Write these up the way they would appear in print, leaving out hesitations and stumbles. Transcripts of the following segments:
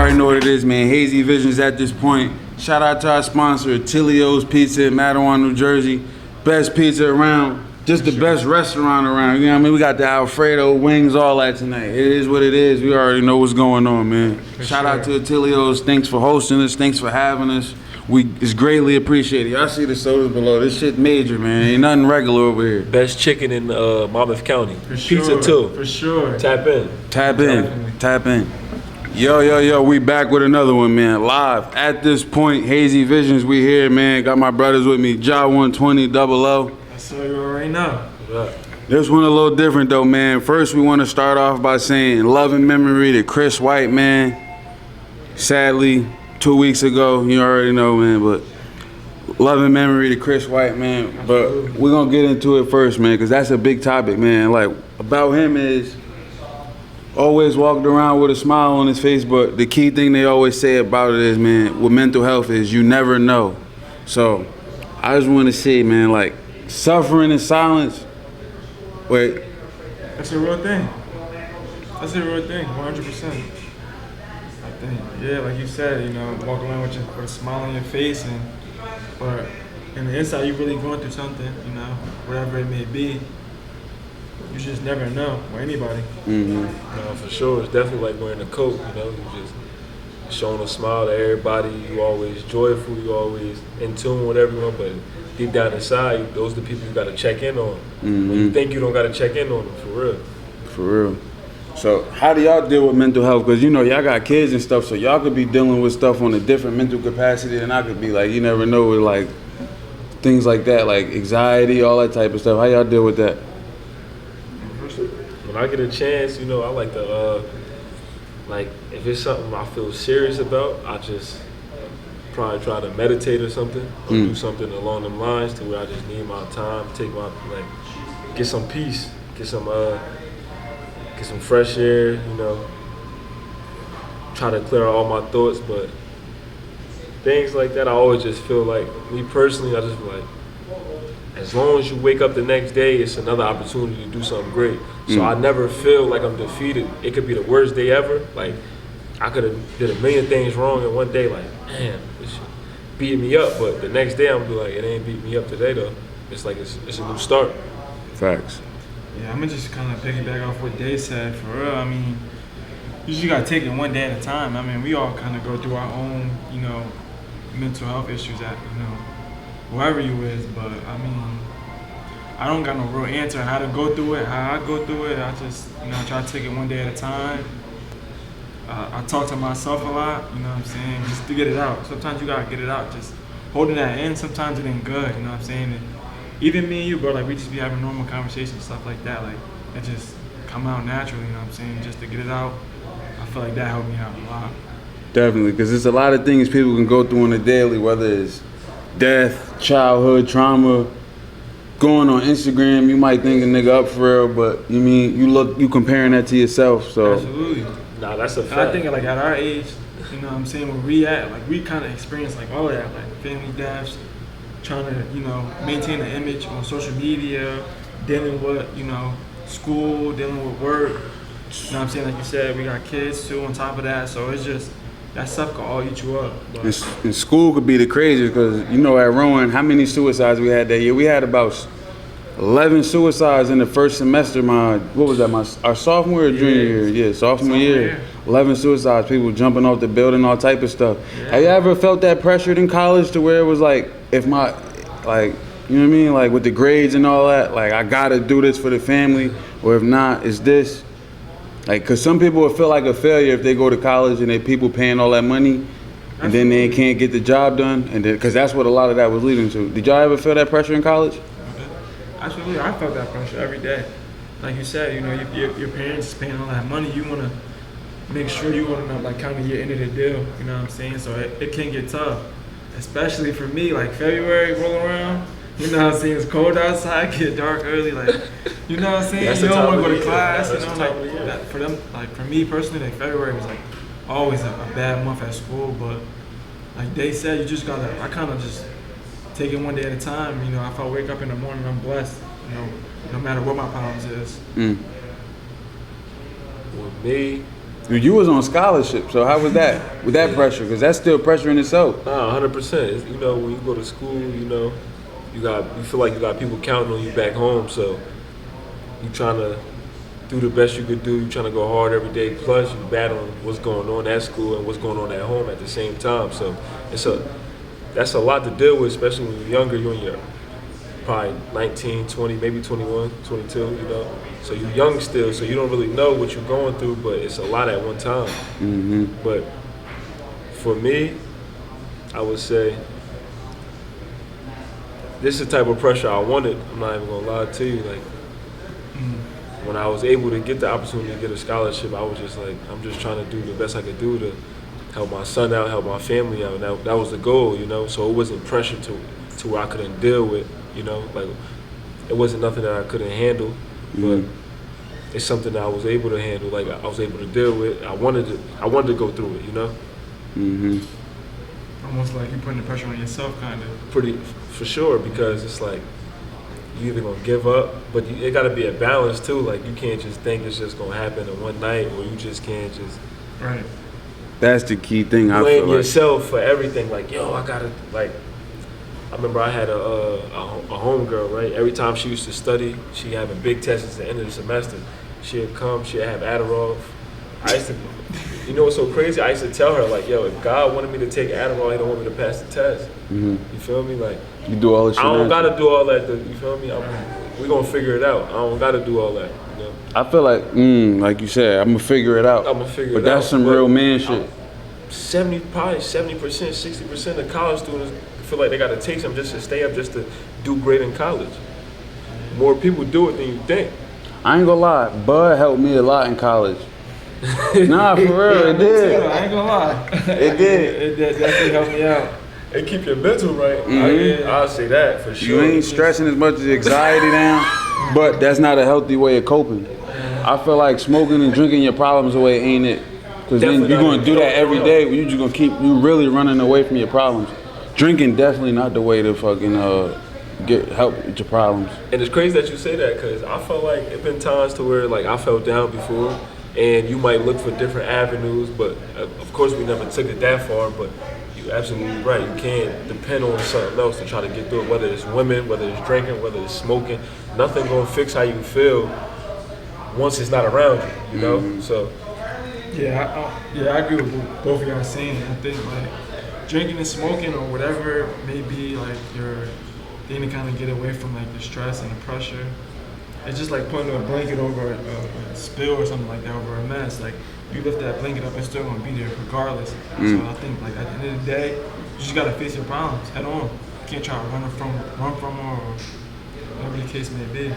already know what it is, man. Hazie Visions at this point. Shout out to our sponsor, Tilio's Pizza in Mattawan, New Jersey. Best pizza around. Just the best restaurant around. You know what I mean? We got the Alfredo wings, all that tonight. It is what it is. We already know what's going on, man. Shout out to Tilio's. Thanks for hosting us. Thanks for having us. It's greatly appreciated. Y'all see the sodas below. This shit major, man. Ain't nothing regular over here. Best chicken in Monmouth County. For sure, pizza too. For sure. Tap in. Tap in. Yo, we back with another one, man. Live. At this point, Hazie Visions, we here, man. Got my brothers with me. Ja 120 Double O. That's what you already know. Yeah. This one a little different though, man. First, we want to start off by saying love and memory to Chris White, man. Sadly, 2 weeks ago, you already know, man, but love and memory to Chris White, man. But we're going to get into it first, man, because that's a big topic, man. Like, about him is always walked around with a smile on his face, but the key thing they always say about it is, man, with mental health is you never know. So, I just want to say, man, like, suffering in silence, wait. That's a real thing. That's a real thing, 100%. Yeah, like you said, you know, walk around with a smile on your face, but in the inside, you're really going through something, you know, whatever it may be. You just never know with anybody. No, for sure. It's definitely like wearing a coat, you know, you just showing a smile to everybody. You always joyful, you always in tune with everyone, but deep down inside, those are the people you got to check in on. When you think you don't got to check in on them, for real. For real. So how do y'all deal with mental health? Because, you know, y'all got kids and stuff, so y'all could be dealing with stuff on a different mental capacity than I could be. Like, you never know with, like, things like that, like anxiety, all that type of stuff. How y'all deal with that? When I get a chance, you know, I like to, like, if it's something I feel serious about, I just probably try to meditate or something, or do something along them lines to where I just need my time, get some peace, get some fresh air, you know, try to clear all my thoughts, but things like that, I always just feel like, me personally, I just feel like, as long as you wake up the next day, it's another opportunity to do something great. So I never feel like I'm defeated. It could be the worst day ever. Like, I could have did a million things wrong in one day, like, damn, this shit beat me up, but the next day I'm gonna be like, it ain't beat me up today though. It's like, it's a new start. Facts. Yeah, I'm gonna just kind of piggyback off what Dave said. For real, I mean, you just gotta take it one day at a time. I mean, we all kind of go through our own, you know, mental health issues at, you know, whoever you is. But I mean, I don't got no real answer on how to go through it. How I go through it, I just, you know, I try to take it one day at a time. I talk to myself a lot, you know what I'm saying, just to get it out. Sometimes you gotta get it out. Just holding that in, sometimes it ain't good, you know what I'm saying. And even me and you, bro, like, we just be having normal conversations, stuff like that. Like, it just come out naturally, you know what I'm saying? Just to get it out, I feel like that helped me out a lot. Definitely, because there's a lot of things people can go through on a daily, whether it's death, childhood, trauma. Going on Instagram, you might think a nigga up for real, but you comparing that to yourself, so. Absolutely. Nah, that's a fact. I think, like, at our age, you know what I'm saying, where we at, like, we kind of experience, like, all of that, like, family deaths, trying to, you know, maintain an image on social media, dealing with, you know, school, dealing with work. You know what I'm saying? Like you said, we got kids too on top of that. So it's just, that stuff can all eat you up. And school could be the craziest because, you know, at Rowan, how many suicides we had that year? We had about 11 suicides in the first semester. Our sophomore or junior year? Yeah, sophomore year. 11 suicides, people jumping off the building, all type of stuff. Yeah. Have you ever felt that pressured in college to where it was like, you know what I mean? Like with the grades and all that, like I gotta do this for the family, or if not, it's this. Like, cause some people will feel like a failure if they go to college and they people paying all that money, and then they can't get the job done, and then, cause that's what a lot of that was leading to. Did y'all ever feel that pressure in college? Absolutely, I felt that pressure every day. Like you said, you know, your parents is paying all that money, you wanna make sure you wanna, like, kind of your end of the deal, you know what I'm saying? So it can get tough, especially for me, like February roll around. You know what I'm saying? It's cold outside, get dark early, like, you know what I'm saying? You don't want to go to class, you know, like, that, for them, like, for me personally, like, February was, like, always a bad month at school, but, like they said, you just gotta, I kind of just take it one day at a time, you know, if I wake up in the morning, I'm blessed, you know, no matter what my problems is. With me, You was on scholarship, so how was that? With that pressure? Because that's still pressure in itself. 100%. You know, when you go to school, you know, you feel like you got people counting on you back home, so you trying to do the best you could do. You trying to go hard every day. Plus, you battling what's going on at school and what's going on at home at the same time. So that's a lot to deal with, especially when you're younger. You're in your probably 19, 20, maybe 21, 22, you know. So you're young still, so you don't really know what you're going through, but it's a lot at one time. Mm-hmm. But for me, I would say this is the type of pressure I wanted. I'm not even gonna lie to you. Like, when I was able to get the opportunity to get a scholarship, I was just like, I'm just trying to do the best I could do to help my son out, help my family out. And that was the goal, you know. So it wasn't pressure to where I couldn't deal with, you know. Like, it wasn't nothing that I couldn't handle, but it's something that I was able to handle. Like, I was able to deal with. I wanted to go through it, you know. Mm-hmm. Almost like you're putting the pressure on yourself, kind of. Pretty, for sure, because it's like, you either gonna give up, but it gotta be a balance too. Like, you can't just think it's just gonna happen in one night, or you just can't just Right. That's the key thing. I blame feel like. yourself for everything. Like, yo, I gotta, like, I remember I had a homegirl, right? Every time she used to study, she having big tests at the end of the semester. She'd come, she'd have Adderall. I used to, you know what's so crazy? I used to tell her, like, yo, if God wanted me to take Adderall, he don't want me to pass the test. Mm-hmm. You feel me? Like, You do all this shit. I don't gotta do all that. You feel me? We gonna figure it out. I don't gotta do all that. You know? I feel like you said, I'm gonna figure it out. I'm gonna figure it out. But that's some real man shit. 70%, 60% of college students feel like they gotta take something just to stay up, just to do great in college. More people do it than you think. I ain't gonna lie, Bud helped me a lot in college. Nah, for real, it did. I ain't gonna lie. It did. It definitely helped me out. It keep your mental right. Mhm. I'll say that for sure. You ain't stressing as much as anxiety down, but that's not a healthy way of coping. I feel like smoking and drinking your problems away ain't it. Because then Definitely you're not. gonna do that every day. You just gonna keep you really running away from your problems. Drinking definitely not the way to fucking get help with your problems. And it's crazy that you say that, because I felt like it's been times to where, like, I felt down before, and you might look for different avenues, but of course we never took it that far. But you're absolutely right. You can't depend on something else to try to get through it, whether it's women, whether it's drinking, whether it's smoking. Nothing gonna fix how you feel once it's not around you, you know? Mm-hmm. So, I agree with what both of y'all saying. I think, like, drinking and smoking or whatever may be, like, your thing to kind of get away from, like, the stress and the pressure. It's just like putting a blanket over a spill or something like that, over a mess. Like, you lift that blanket up, it's still gonna be there regardless. So I think, like, at the end of the day, you just gotta face your problems head on. You can't try to run from them, or whatever the case may be.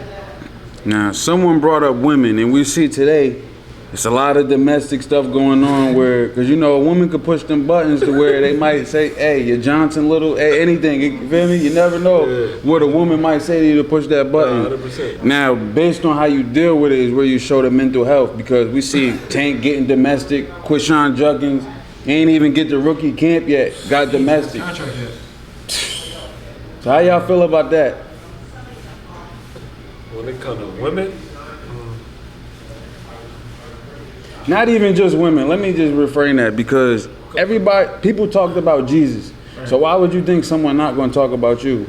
Now, someone brought up women, and we see today, it's a lot of domestic stuff going on where, because you know, a woman could push them buttons to where they might say, hey, you're Johnson Little, hey, anything, you feel me? You never know what a woman might say to you to push that button. 100%. Now, based on how you deal with it is where you show the mental health, because we see Tank getting domestic, Quishawn Juggins, ain't even get to rookie camp yet, got domestic. Contract yet. So how y'all feel about that? when it comes to women, Not even just women. Let me just reframe that, because people talked about Jesus. So why would you think someone not going to talk about you?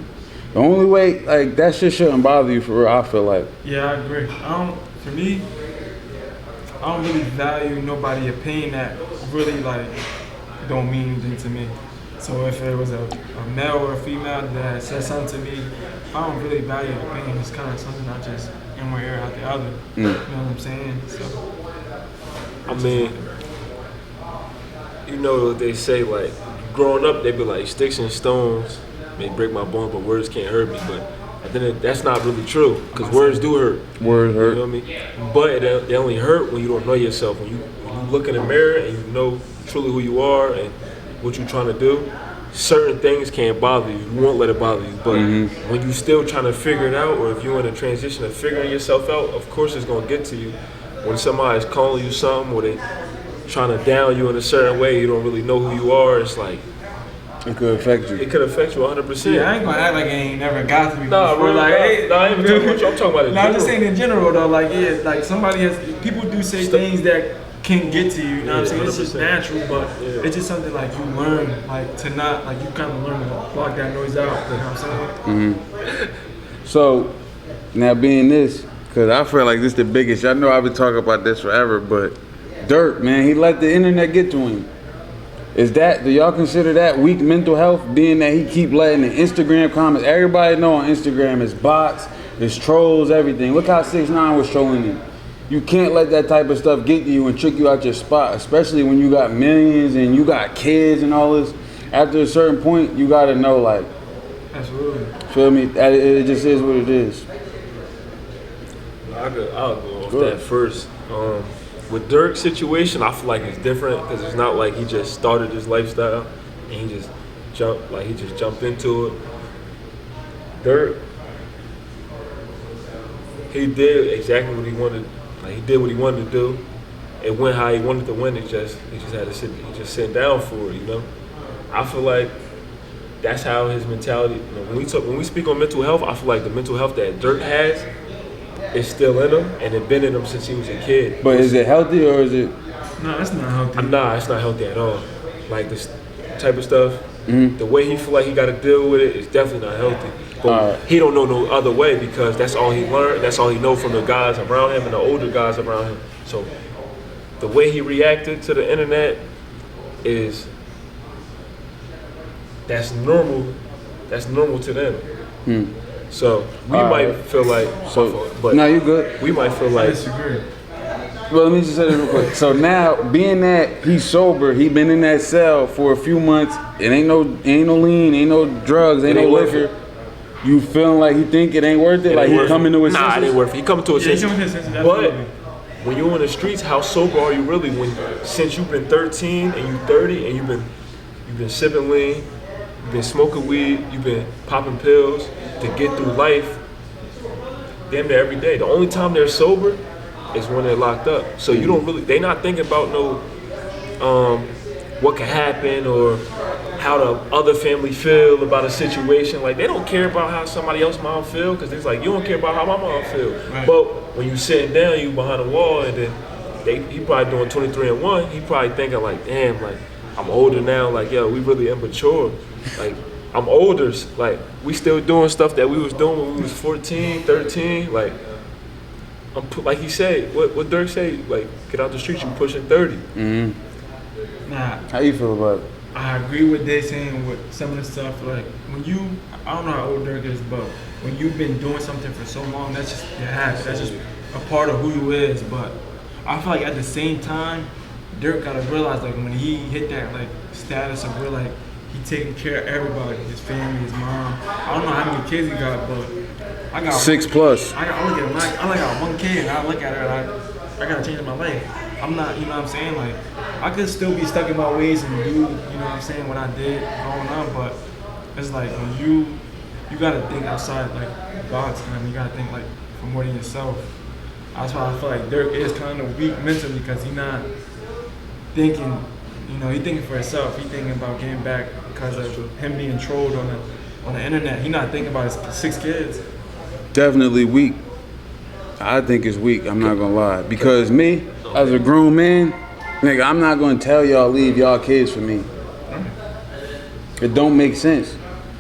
The only way, like, that shit shouldn't bother you for real, I feel like. Yeah, I agree. For me, I don't really value nobody's opinion that really, like, don't mean anything to me. So if it was a male or a female that said something to me, I don't really value the opinion. It's kind of something I just in one ear out the other. You know what I'm saying? So. I mean, you know what they say, like, growing up, they be like, sticks and stones may break my bones, but words can't hurt me. But then that's not really true, because words do hurt. Words hurt. You know what I mean? But they only hurt when you don't know yourself. When you look in the mirror and you know truly who you are and what you're trying to do, certain things can't bother you. You won't let it bother you. But when you still trying to figure it out, or if you're in a transition of figuring yourself out, of course it's going to get to you. When somebody's calling you something, or they trying to down you in a certain way, you don't really know who you are, it's like, It could affect you. it could affect you 100%. Yeah, I ain't gonna act like it ain't never got to me Nah, before. bro, Like, hey, I ain't even talking about you. I'm talking about it. no, I'm just saying in general though. Like, yeah, like somebody has. People do say things that can get to you. You know what I'm saying? It's just 100%. natural, but Yeah. it's just something like you learn, like to not, like you kind of learn to block that noise out. You know what I'm saying? So, now being this, because I feel like this the biggest, y'all know I've been talking about this forever, but Durk, man, he let the internet get to him. Do y'all consider that weak mental health, being that he keep letting the Instagram comments, everybody know on Instagram it's bots, it's trolls, everything. Look how 6ix9ine was trolling him. You can't let that type of stuff get to you and trick you out your spot, especially when you got millions and you got kids and all this. After a certain point, you gotta know, like, Absolutely. feel me? It just is what it is. I'll go off Good. that first. With Durk's situation, I feel like it's different because it's not like he just started his lifestyle and he just jumped into it. Durk, he did exactly what he wanted. Like, he did what he wanted to do. It went how he wanted to win. He just had to sit down for it. You know, I feel like that's how his mentality. You know, when we speak on mental health, I feel like the mental health that Durk has is still in him, and it been in him since he was a kid. But is it healthy or is it? No, that's not healthy. It's not healthy at all. Like this type of stuff, the way he feel like he got to deal with it is definitely not healthy. But he don't know no other way because that's all he learned. That's all he know from the guys around him and the older guys around him. So the way he reacted to the internet that's normal. That's normal to them. So we might feel like, No, you good. we might feel I like, disagree. Well, let me just say this real quick. So now, being that he's sober, he been in that cell for a few months. It ain't no lean, ain't no drugs, ain't no worth liquor. You feeling like he think it ain't worth it? Like he coming to his Nah, it senses? ain't worth it. He coming to his Yeah, he's senses. coming to his senses, But absolutely. when you're in the streets, how sober are you really? Since you've been 13 and you 30 and you've been sipping lean, you've been smoking weed, you've been popping pills to get through life, damn near every day. The only time they're sober is when they're locked up. So you don't really, they not thinking about what could happen or how the other family feel about a situation. Like, they don't care about how somebody else's mom feel because it's like, you don't care about how my mom feel. Right. But when you sitting down, you behind a wall, and then he probably doing 23-1. He probably thinking like, damn, like I'm older now. Like, yo, we really immature. Like, I'm older. Like, we still doing stuff that we was doing when we was 14, 13. Like, like he said, what Durk say? Like, get out the streets, you pushing 30. Nah, How you feel about it? I agree with they saying with some of the stuff. Like when you, I don't know how old Durk is, but when you've been doing something for so long, that's just your habit. That's just a part of who you is. But I feel like at the same time, Durk gotta realize like when he hit that like status of where like he taking care of everybody, his family, his mom. I don't know how many kids he got, but I got 6+. I look at him, I only got one kid, and I look at her and I gotta change my life. I'm not, you know what I'm saying? Like, I could still be stuck in my ways and do, you know what I'm saying, what I did growing up, but it's like when you gotta think outside like the box, man. You gotta think like for more than yourself. That's why I feel like Durk is kind of weak mentally because he's not thinking, you know, he thinking for himself. He thinking about getting back because of him being trolled on the internet. He not thinking about his 6 kids. Definitely weak. I think it's weak, I'm not gonna lie. Because me, as a grown man, nigga, I'm not gonna tell y'all leave y'all kids for me. It don't make sense.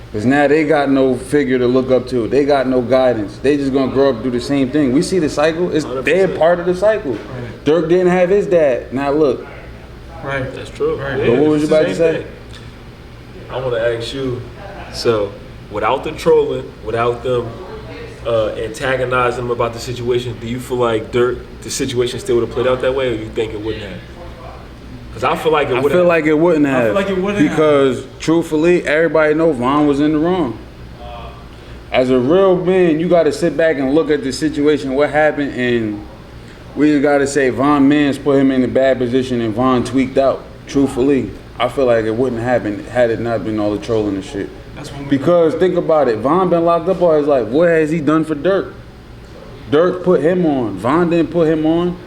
Because now they got no figure to look up to. They got no guidance. They just gonna grow up do the same thing. We see the cycle. They're part of the cycle. Right. Durk didn't have his dad. Now look. Right. That's true. Right. Yeah, But what was you it's the about to same say? thing. I want to ask you, so without the trolling, without them antagonizing them about the situation, do you feel like the situation still would have played out that way, or you think it wouldn't have? Because I feel like it would have. I feel like it wouldn't have. feel like it wouldn't have. Because truthfully, everybody know Von was in the wrong. As a real man, you got to sit back and look at the situation, what happened, and we just got to say Von Mans put him in a bad position and Von tweaked out. Truthfully, I feel like it wouldn't happen had it not been all the trolling and shit. That's when we Because think about it, Von been locked up all his life. What has he done for Durk? Durk put him on. Von didn't put him on.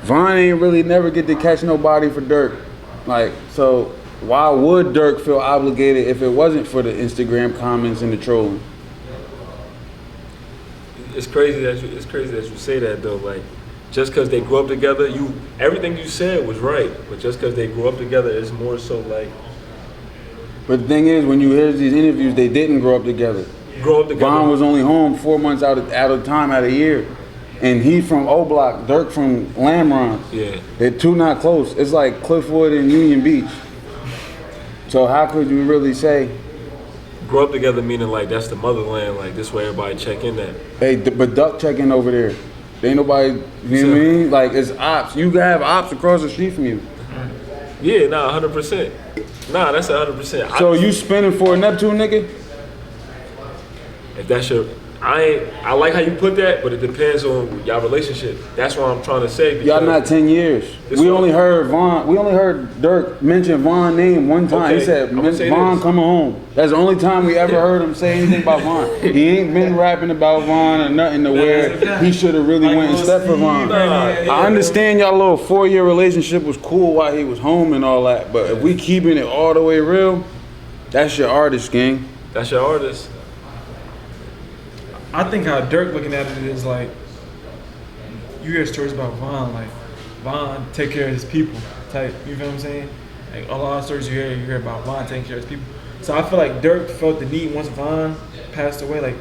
Von ain't really never get to catch nobody for Durk. Like, so why would Durk feel obligated if it wasn't for the Instagram comments and the trolling? It's crazy that you say that though. Like, just because they grew up together, everything you said was right. But just because they grew up together, it's more so like. But the thing is, when you hear these interviews, they didn't grow up together. Grow up together. Von was only home 4 months out of time out of year. And he from O Block, Durk from Lamron. Yeah. They're two not close. It's like Cliffwood and Union Beach. So how could you really say? Grow up together meaning like that's the motherland, like this way everybody check in at. Hey, but Duck checking over there. There ain't nobody, you know what I mean? Like, it's ops. You can have ops across the street from you. Yeah, 100%. Nah, that's 100%. So you spinning for a Neptune nigga? If that's your, I like how you put that, but it depends on y'all relationship. That's what I'm trying to say. Y'all not 10 years. We only heard Durk mention Von's name one time. Okay, He said, Von coming home. That's the only time we ever heard him say anything about Von. He ain't been rapping about Von or nothing to where he should have really went and stepped for Von. I understand y'all little 4-year relationship was cool while he was home and all that, but if we keeping it all the way real, that's your artist, gang. That's your artist. I think how Durk looking at it is like, you hear stories about Von, like Von take care of his people type. You feel what I'm saying? Like a lot of stories you hear about Von taking care of his people. So I feel like Durk felt the need once Von passed away. Like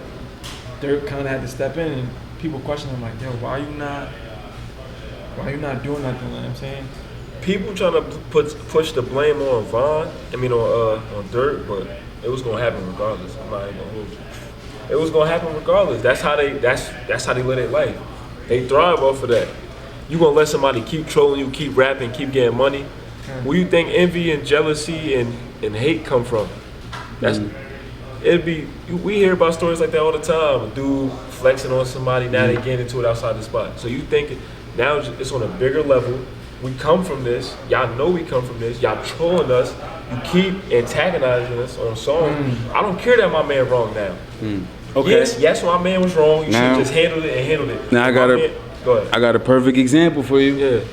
Durk kind of had to step in, and people question him like, yo, why you not doing nothing? You know what I'm saying? People trying to push the blame on Von. On Durk, but it was gonna happen regardless. I'm not even gonna hold you. It was gonna happen regardless. That's how they live their life. They thrive off of that. You gonna let somebody keep trolling you, keep rapping, keep getting money? Where you think envy and jealousy and hate come from? We hear about stories like that all the time. A dude flexing on somebody, now they getting into it outside the spot. So you think now it's on a bigger level. We come from this. Y'all know we come from this. Y'all trolling us. You keep antagonizing us on songs. I don't care that my man wrong now. Okay. Yes, my man was wrong. You should just handle it. Now go ahead. I got a perfect example for you. Yeah.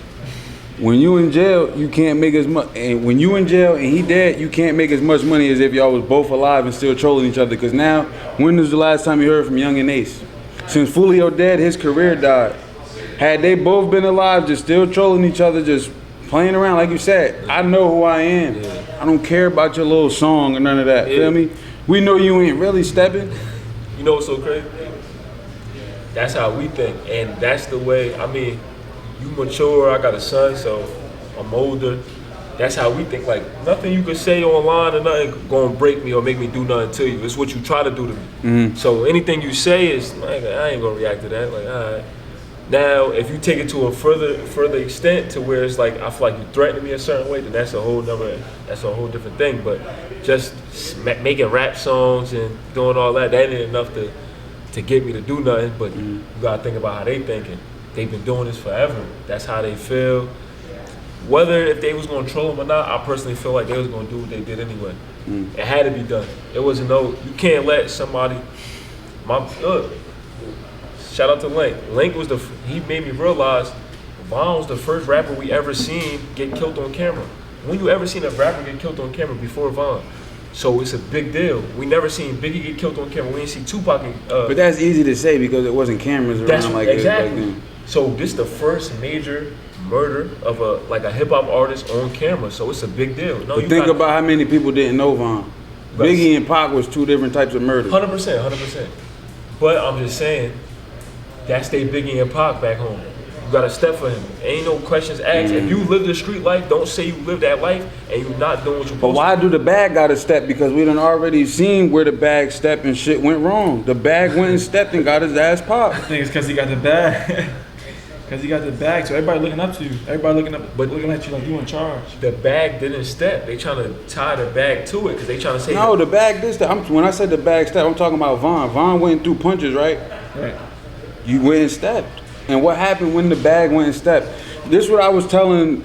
When you in jail, you can't make as much. And when you in jail and he dead, you can't make as much money as if y'all was both alive and still trolling each other. Because now, when was the last time you heard from Young and Ace? Since Fulio dead, his career died. Had they both been alive, just still trolling each other, just playing around, like you said, I know who I am. Yeah. I don't care about your little song or none of that. Yeah. Feel me? We know you ain't really stepping. You know what's so crazy? That's how we think, and that's the way. You mature. I got a son, so I'm older. That's how we think. Like nothing you could say online or nothing gonna break me or make me do nothing to you. It's what you try to do to me. Mm-hmm. So anything you say is like, I ain't gonna react to that. Like, all right. Now, if you take it to a further extent to where it's like I feel like you threaten me a certain way, then that's a whole different thing. But just making rap songs and doing all that ain't enough to get me to do nothing. But you gotta think about how they thinking. They've been doing this forever. That's how they feel. Whether if they was gonna troll them or not, I personally feel like they was gonna do what they did anyway. It had to be done. It wasn't you can't let somebody. Shout out to Link. Link he made me realize Von was the first rapper we ever seen get killed on camera. When you ever seen a rapper get killed on camera before Von? So it's a big deal. We never seen Biggie get killed on camera. We didn't see Tupac. But that's easy to say because it wasn't cameras around like exactly. This. So this the first major murder of a hip hop artist on camera. So it's a big deal. No, but think about how many people didn't know Von. Biggie and Pac was two different types of murders. 100%. But I'm just saying. That's they Biggie and Pac back home. You gotta step for him. Ain't no questions asked. If you live the street life, don't say you live that life and you not doing what you're supposed to. But why do the bag gotta step? Because we done already seen where the bag stepped and shit went wrong. The bag went and stepped and got his ass popped. I think it's because he got the bag. Because he got the bag, so everybody looking up to you. Everybody looking at you like you in charge. The bag didn't step. They trying to tie the bag to it because they trying to say. No, the bag did step. When I said the bag step, I'm talking about Von. Von went through punches, right? Right. You went and stepped. And what happened when the bag went and stepped? This is what I was telling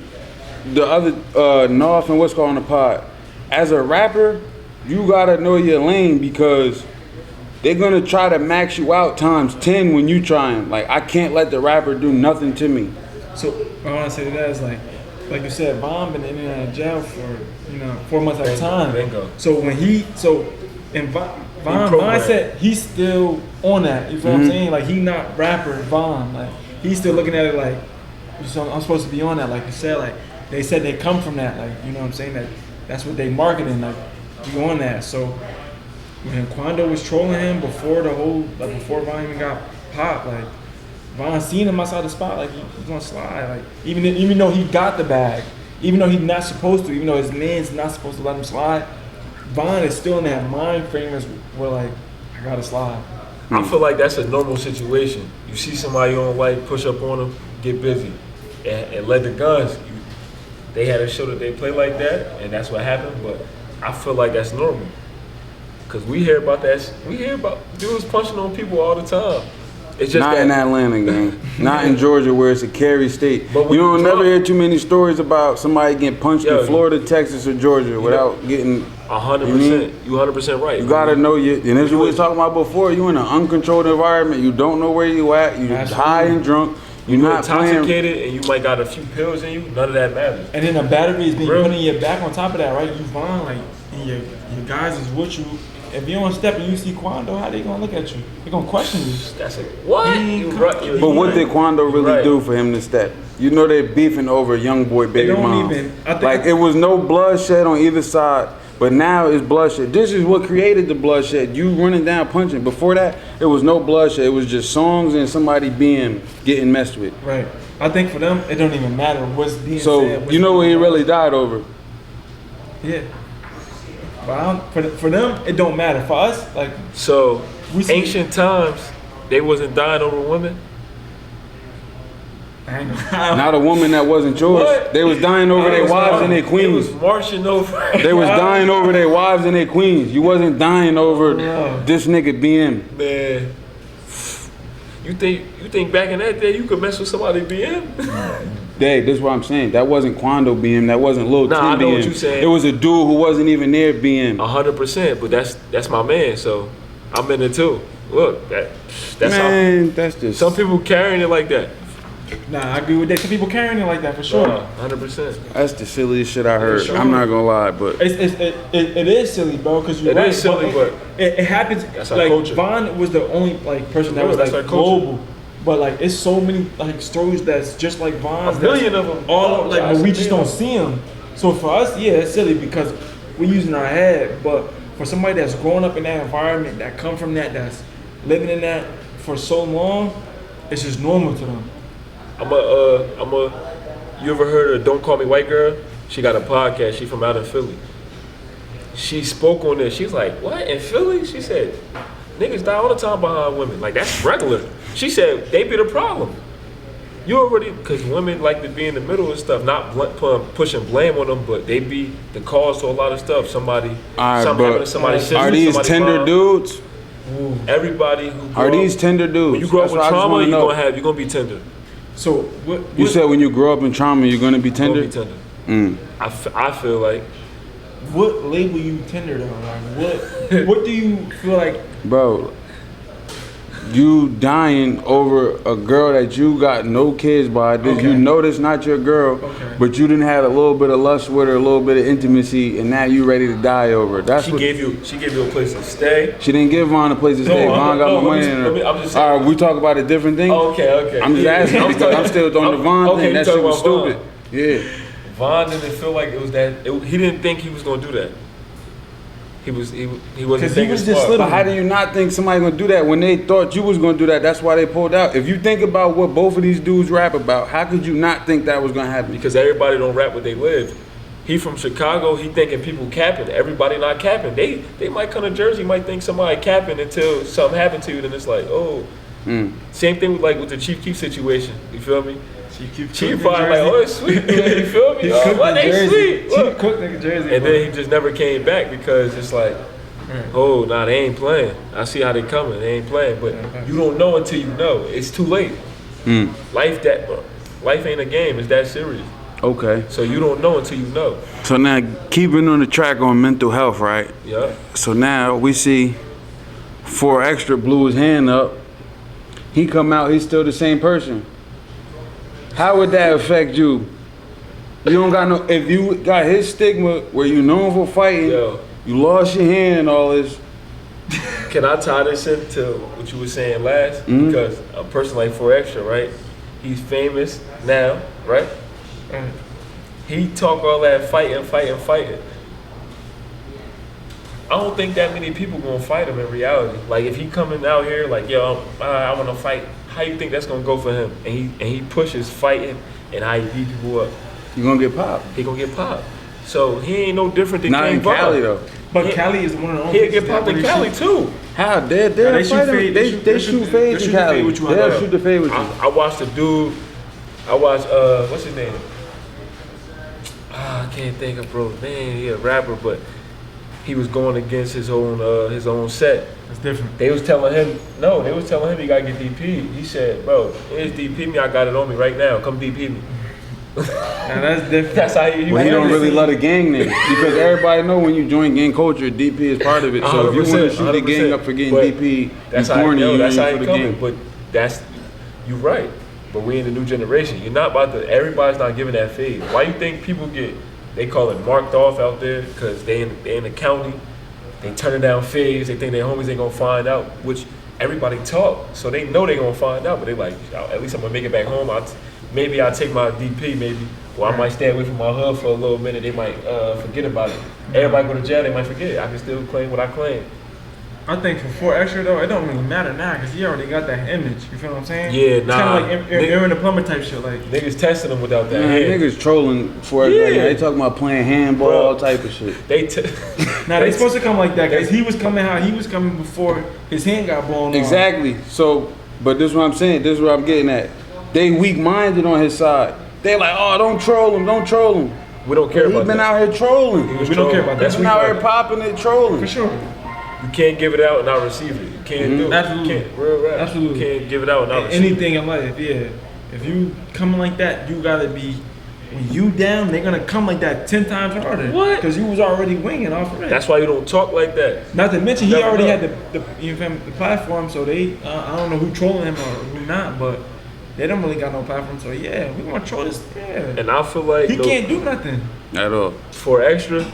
the other North and what's called on the pod. As a rapper, you gotta know your lane because they're gonna try to max you out times 10 when you trying. Like I can't let the rapper do nothing to me. So what I wanna say to that is like you said, Von been in and out of jail for 4 months at a time. Bingo. So when Von said he's still on that. You feel what I'm saying? Like he not rapper Von. Like he's still looking at it like, so I'm supposed to be on that, like you said, like they said they come from that, like, you know what I'm saying, that's what they marketing, like you on that. So when Quando was trolling him before before Von even got popped, like Von seen him outside the spot, like he's gonna slide, like even though he got the bag, even though he's not supposed to, even though his man's not supposed to let him slide, Von is still in that mind frame where like, I gotta slide. I feel like that's a normal situation. You see somebody you don't like, push up on them, get busy, and let the guns. They had a show that they play like that, and that's what happened. But I feel like that's normal, cause we hear about that. We hear about dudes punching on people all the time. It's just not in Atlanta, gang. Not in Georgia, where it's a carry state. But you don't never hear too many stories about somebody getting punched in Florida, Texas, or Georgia without getting. 100%. You 100% right. You gotta know and as we was talking about before, you in an uncontrolled environment. You don't know where you at. You high and drunk. You're not intoxicated, and you might got a few pills in you. None of that matters. And then the battery is being put in your back on top of that, right? You Von, like, and your guys is with you. If you don't step and you see Quando, how they gonna look at you? They gonna question you. That's a what? But what did Quando really do for him to step? You know they're beefing over young boy baby mom. Like it was no bloodshed on either side, but now it's bloodshed. This is what created the bloodshed. You running down punching. Before that, it was no bloodshed. It was just songs and somebody getting messed with. Right. I think for them, it don't even matter what's being said. So you know what he really died over? Yeah. But for them, it don't matter. For us, like ancient times, they wasn't dying over women. Not a woman that wasn't yours. What? They was dying over their wives and their queens. They was marching over. They was dying over their wives and their queens. You wasn't dying over this nigga BM. Man, you think back in that day you could mess with somebody BM? Hey, this is what I'm saying. That wasn't Quando BM. That wasn't Lil Tim BM. I know what you're saying. It was a dude who wasn't even near BM. 100%, but that's my man. So I'm in it too. Look, that's man, how. That's just some people carrying it like that. Nah, I agree with that. Some people carrying it like that for sure. 100%. That's the silliest shit I heard. Sure. I'm not gonna lie, but it is silly, bro. Because you're right. It is silly, but it happens. That's our like culture. Von was the only person that was like global. But like, it's so many like stories that's just like Von's. A million of them. All like, but we just don't see them. So for us, yeah, it's silly because we're using our head. But for somebody that's growing up in that environment, that come from that, that's living in that for so long, it's just normal to them. You ever heard of Don't Call Me White Girl? She got a podcast. She from out in Philly. She spoke on this. She's like, what, in Philly? She said, niggas die all the time behind women. Like, that's regular. She said, they be the problem. You already, because women like to be in the middle of stuff, not pushing blame on them, but they be the cause to a lot of stuff. Something happened to somebody's sister. Are these tender dudes? Ooh. Everybody who are these tender dudes? When you grow up with trauma, you're gonna be tender. So what you said when you grow up in trauma, you're gonna be tender. You're gonna be tender. I feel like. What label you tender though? Like what do you feel like, bro? You dying over a girl that you got no kids by. Okay. You know this not your girl, but you didn't have a little bit of lust with her, a little bit of intimacy, and now you ready to die over. That's she gave you a place to stay. She didn't give Von a place to stay. Von got my money in her. I'm just saying. All right, we talk about a different thing. Okay. I'm just asking because I'm still on the Von thing. That shit was stupid. Yeah. Von didn't feel like it was that. He didn't think he was gonna do that. He wasn't thinking smart. But how do you not think somebody gonna do that when they thought you was gonna do that? That's why they pulled out. If you think about what both of these dudes rap about, how could you not think that was gonna happen? Because everybody don't rap what they live. He from Chicago. He thinking people capping. Everybody not capping. They might come to Jersey, might think somebody capping until something happened to you. Then it's like, oh. Same thing with the Chief Keef situation. You feel me? Chief probably like, oh, it's sweet. You feel me? What they sweet? Chief cooked in Jersey. And then he just never came back because it's like, oh, nah, they ain't playing. I see how they coming. They ain't playing. But you don't know until you know. It's too late. Life ain't a game. It's that serious. Okay. So you don't know until you know. So now, keeping on the track on mental health, right? Yeah. So now we see 4 Extra blew his hand up. He come out, he's still the same person. How would that affect you? You don't got no, if you got his stigma where you known for fighting, you lost your hand and all this. Can I tie this into what you were saying last? Because a person like 4 Extra, right? He's famous now, right? He talk all that fighting. I don't think that many people gonna fight him in reality. Like if he coming out here like, yo, I want to fight. How you think that's gonna go for him? And he pushes fighting and how he beat people up. You gonna get popped. He gonna get popped. So he ain't no different than Not King in Cali though. But Cali is one of the only. He'll get popped in Cali too. How? They shoot fade. They shoot fades in Cali. They'll shoot the fade with you. I watched the dude. I watched what's his name? I can't think of bro's name. He a rapper, but he was going against his own set. It's different. They was telling him he gotta get DP. He said, bro, here's DP me. I got it on me right now. Come DP me. Now that's different. That's how he. Well, he don't really love the gang name because everybody know when you join gang culture, DP is part of it. So if you want to shoot the gang up for getting DP, that's you how corny. You that's how ain't he for the coming. gang. But you right. But we in the new generation. You're not about to. Everybody's not giving that fade. Why you think people get? They call it marked off out there because they in the county. They turning down fades. They think their homies ain't gonna find out. Which everybody talk, so they know they gonna find out. But they like, at least I'm gonna make it back home. Maybe I'll take my DP. Maybe. Or I might stay away from my hood for a little minute. They might forget about it. Everybody go to jail. They might forget. I can still claim what I claim. I think for extra though, it don't really matter now because he already got that image. You feel what I'm saying? Yeah, it's nah. kind of like Aaron the Plumber type shit. Like niggas testing him without that. Niggas trolling for it right now. They talking about playing handball, Bro, all type of shit. Now they supposed to come like that because he was coming how he was coming before his hand got blown off. Exactly. So, but this is what I'm saying. This is what I'm getting at. They weak-minded on his side. They like, oh, don't troll him. We don't care about that. He been out here trolling. We don't care about that. He's been out here popping and trolling. For sure. You can't give it out and not receive it. You can't do it. Absolutely. You can't, real rap. Absolutely. You can't give it out and not receive Anything in life, yeah. If you coming like that, you gotta be. When you down, they're gonna come like that 10 times harder. What? Because you was already winging off of it. That's why you don't talk like that. Not to mention he Never already know. had the platform, so they I don't know who trolling him or who not, but they don't really got no platform. So yeah, we gonna troll this. Yeah. And I feel like He can't do nothing. At all. for extra.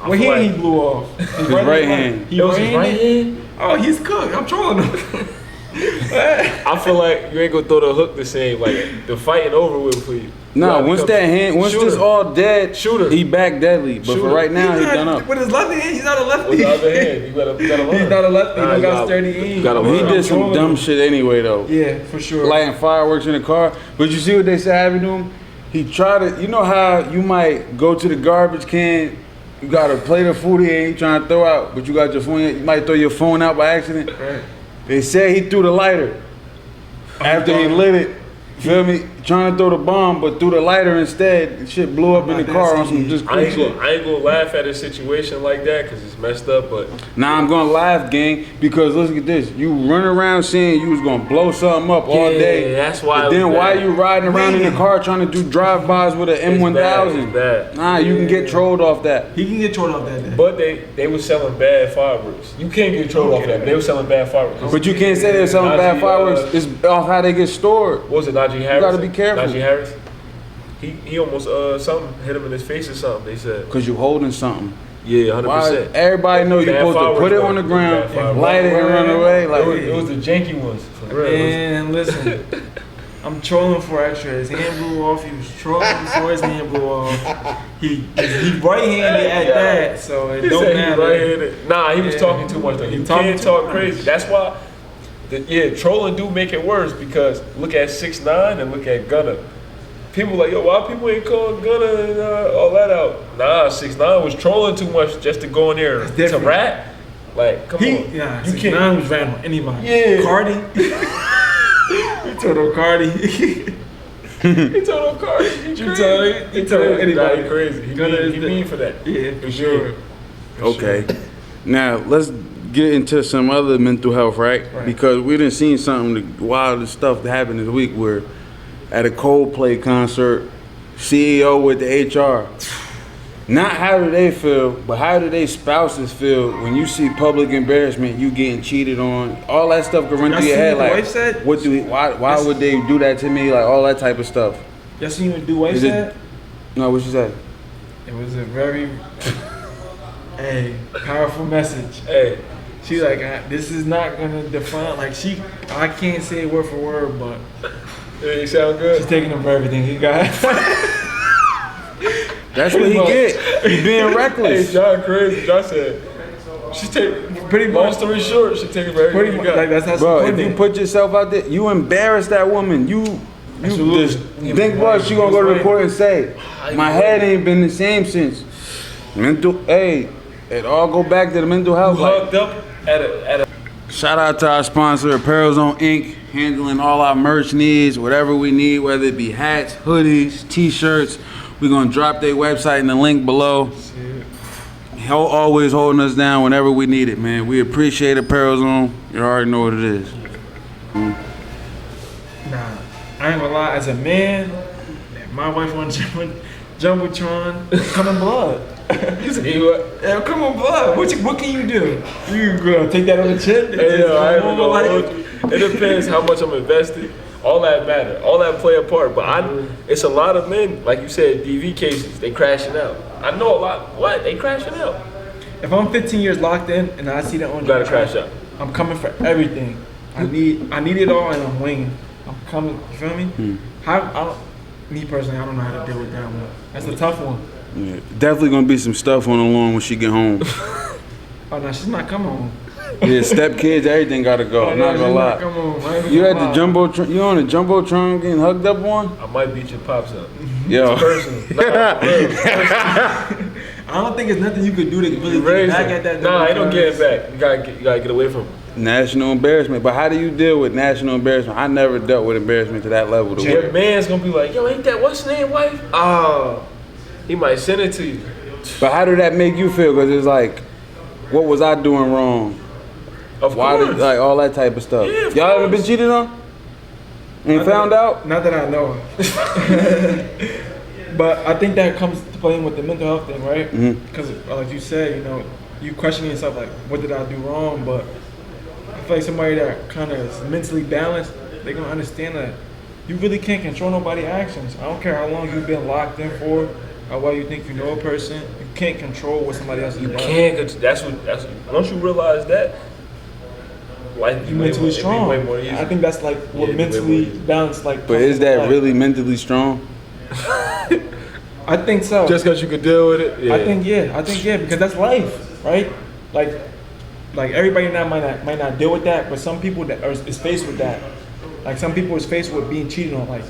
What hand he blew off? His right hand. He It was his right hand. Oh, he's cooked. I'm trolling him. I feel like you ain't gonna throw the hook the same. Like the fighting over with for you. No, You once gotta that hand, once shooter. this all dead, Shooter. he back deadly. But for Shooter. right now, he done up. With his left hand, he's not a lefty. With the other hand, you gotta learn. He's not a lefty. Nah, He you got gotta- sturdy you aim. gotta He learn. did some dumb shit anyway, though. Yeah, for sure. Lighting fireworks in the car. But you see what they said happened to him? He tried to, you know how you might go to the garbage can, you got a plate of food here, you trying to throw out, but you got your phone, you might throw your phone out by accident. Right. They said he threw the lighter after he lit it. Feel me? Trying to throw the bomb, but threw the lighter instead. The shit blew up in the car on some just I quick ain't, shit. gonna, I ain't gonna laugh at a situation like that because it's messed up, but Now I'm gonna laugh, gang, because look at this. You run around saying you was gonna blow something up all Yeah, day. that's why But it then was why bad. you riding around in the car trying to do drive-bys with an M1000? It's bad. Nah, you can get trolled off that. He can get trolled off that day. But they was selling bad fireworks. You can't get trolled off that. But they were selling bad fireworks. But you can't say they're selling bad Najee, fireworks. It's off how they get stored. What was it, Najee Harris? gotta be careful. Najee Harris. He almost something hit him in his face or something. They said. Cause you holding something. Yeah, 100%. Why? Everybody know you're Bad supposed to fireworks, put it though. on the Bad ground, fireworks. light it, and run away. Like It was the janky ones, for real. And listen, I'm trolling for extra. His hand blew off. He was trolling before his hand blew off. He right-handed at that, so it He don't said he matter. right-handed. Nah, he was Yeah. talking too much though. He You talking can't too talk much. crazy. That's why, trolling do make it worse because look at 6ix9ine and look at Gunna. People like, yo, why people ain't calling Gunna and all that out? Nah, 6ix9ine was trolling too much just to go in there to different. rap. Like, come on. Yeah, You 6ix9ine was ran on anybody. Yeah. Cardi. He told him Cardi. He told him Cardi. He told crazy. anybody. Nah, he crazy. He Gunna is mean, the- he mean for that. Yeah, for sure. okay. Now let's get into some other mental health, right? Because we done seen something the wildest stuff that happened this week where at a Coldplay concert, CEO with the HR. Not how do they feel, but how do they spouses feel when you see public embarrassment, you getting cheated on, all that stuff can run Y'all through your seen head what the like, wife said? what do we, why would they do that to me, like all that type of stuff. Y'all seen what Dwight Is it- said? No, what she said? It was a very, powerful message. Hey, She's like, this is not gonna define. Like I can't say it word for word, but It sound good. She's taking him for everything he got. That's what he get. He being Hey, reckless. John crazy. John said, she take, Pretty long much. story short, she taking for everything Pretty you much. got. Like that's how Bro, she if put you it. put yourself out there, you embarrass that woman. You Absolutely. just think what she gonna go to the court and say, my head ain't been the same since. Mental, hey, it all go back to the mental health. You Like, hugged up at a shout out to our sponsor, Apparel Zone Inc., handling all our merch needs, whatever we need, whether it be hats, hoodies, t-shirts. We're gonna drop their website in the link below. Always holding us down whenever we need it, man. We appreciate Apparel Zone. You already know what it is. Nah, I ain't gonna lie. As a man, my wife wants Jumbotron. Come in blood. You say what? Yeah, come on, blood. What can you do? You gonna take that on the chin? Hey, yo, I ain't Just gonna like- hold you. It depends how much I'm invested. All that matter. All that play a part. But it's a lot of men, like you said, DV cases, they crashing out. I know a lot. What? They crashing out. If I'm 15 years locked in and I see that on You gotta crash out. I'm coming for everything. I need it all and I'm winging. I'm coming. You feel me? Me personally, I don't know how to deal with that one. That's a tough one. Yeah, definitely gonna be some stuff on the lawn when she get home. Oh no, she's not coming home. Yeah, step kids, everything gotta go. Oh, Not no, gonna she's lie. not coming home. I ain't You gonna at the lie. jumbotron? You on the jumbotron getting hugged up on? I might beat your pops up. Yo, Personally. Nah, for real. I don't think it's nothing you could do to really get Raise back him. at that. Nah, ain't no because- getting back. You gotta get away from him. national embarrassment. But how do you deal with national embarrassment? I never dealt with embarrassment to that level. Your man's gonna be like, yo, ain't that what's his name, wife? Oh, he might send it to you. But how did that make you feel? Because it's like, what was I doing wrong? Of Why course. did, like all that type of stuff? Yeah, of Y'all ever been course. cheated on? Ain't found out? Not that I know of. But I think that comes to playing with the mental health thing, right? Because like you said, you questioning yourself like, what did I do wrong? But I feel like somebody that kind of is mentally balanced, they're gonna understand that you really can't control nobody's actions. I don't care how long you've been locked in for, or why you think you know a person. You can't control what somebody else You does. can't. That's once you realize that, life be You way mentally more- it be strong. way more easy. I think that's like what Yeah, it'd be way mentally more easy. balanced like. But is that life. really mentally strong? I think so. Just because you could deal with it. Yeah. I think yeah, because that's life, right? Like everybody now might not deal with that, but some people that is faced with that. Like some people is faced with being cheated on. Like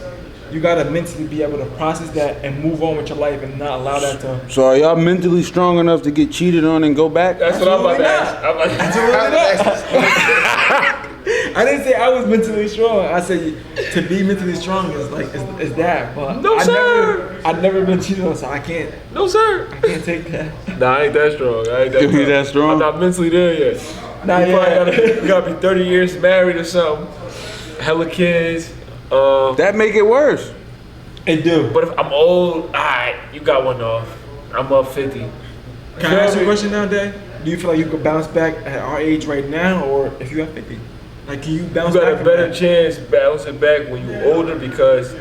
you gotta mentally be able to process that and move on with your life and not allow that to. So are y'all mentally strong enough to get cheated on and go back? That's what I'm about to Absolutely ask. I'm like, I didn't say I was mentally strong. I said to be mentally strong is like is that. But No, sir. I've never been cheated on, so I can't no, sir. take that. Nah, I ain't that strong. I ain't that You ain't that strong? I'm not mentally there yet. Not you probably yet. you gotta be 30 years married or something. Hella kids. That make it worse. It do. But if I'm old, alright, you got one off. I'm up 50. Can I ask you a question now, Day? Do you feel like you could bounce back at our age right now, or if you have 50? Like, can you You bounce got back? a from better that? chance bouncing back when you're older because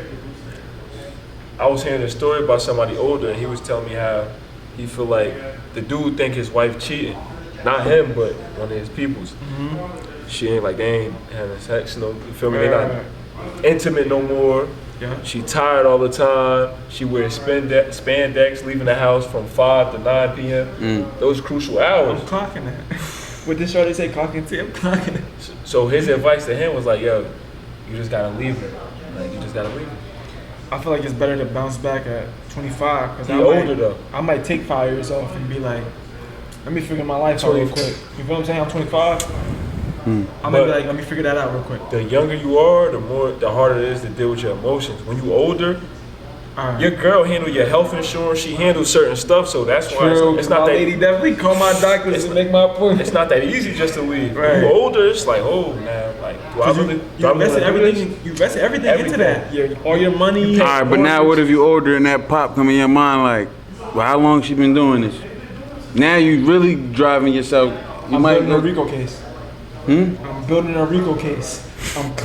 I was hearing a story about somebody older and he was telling me how he feel like the dude think his wife cheating. Not him, but one of his peoples. She ain't like, they ain't having sex, you feel me? They not intimate no more. Yeah. She tired all the time. She wears spandex, leaving the house from 5 to 9 p.m. Those crucial hours. I'm clocking that. What did Shorty say? Clocking tip? Clocking it. So his advice to him was like, yo, you just gotta leave her. Like, you just gotta leave her. I feel like it's better to bounce back at 25 because He older though. I might take 5 years off and be like, let me figure my life out real quick. You feel what I'm saying? I'm 25. I'm gonna be like, let me figure that out real quick. The younger you are, the harder it is to deal with your emotions. When you older, Alright. your girl handle your health insurance. She handles certain stuff, so that's why it's my not lady that. definitely call my doctors to make my point. It's not that easy just to leave. Right. When you older, it's like, oh man, like do I really? You invested wanna do this? everything. You invested everything into that. All your money. All right, but now what if you older and that pop come in your mind like, well, how long she been doing this? Now you really driving yourself. You I'm might building a RICO case. I'm building a RICO case.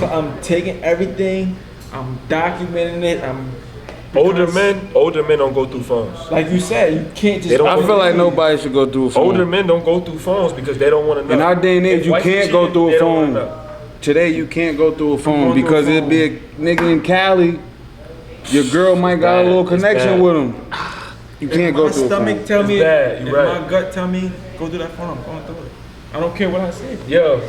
I'm taking everything. I'm documenting it. Older men don't go through phones. Like you said, you can't just. They don't I feel like nobody should go through a phone. Older men don't go through phones because they don't want to know. In our day and age, If you wife can't cheated, go through a they don't wanna phone. know. today you can't go through a phone going through a because it'd phone. be a nigga in Cali. Your girl might got a little It's connection bad. with him. You can't go My through a stomach phone. tell It's me, bad, if you're right. my gut tell me, go through that phone, I'm going through it. I don't care what I say. Yo,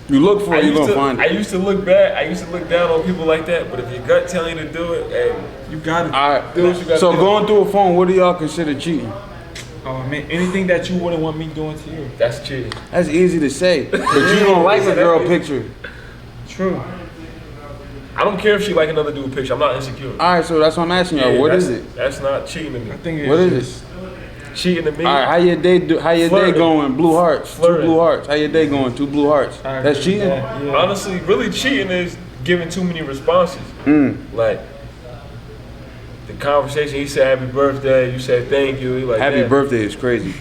You look for I it, you used gonna to, find I it. used to look bad. I used to look down on people like that. But if your gut telling you to do it, hey, You got it. All right. do what you gotta So do. going through a phone, what do y'all consider cheating? Oh man, anything that you wouldn't want me doing to you. That's cheating. That's easy to say, but you don't like a girl picture. True. I don't care if she like another dude picture. I'm not insecure. All right, so that's what I'm asking y'all. What is it? That's not cheating to me. I think it's What is just, it? Cheating to me. All right, how your day day Flirting. going? Blue hearts, Flirting. 2 blue hearts. How your day going? 2 blue hearts. I agree That's with cheating. that, yeah. Honestly, really cheating is giving too many responses. Like the conversation, he said happy birthday, you said thank you. He like Happy damn. birthday is crazy.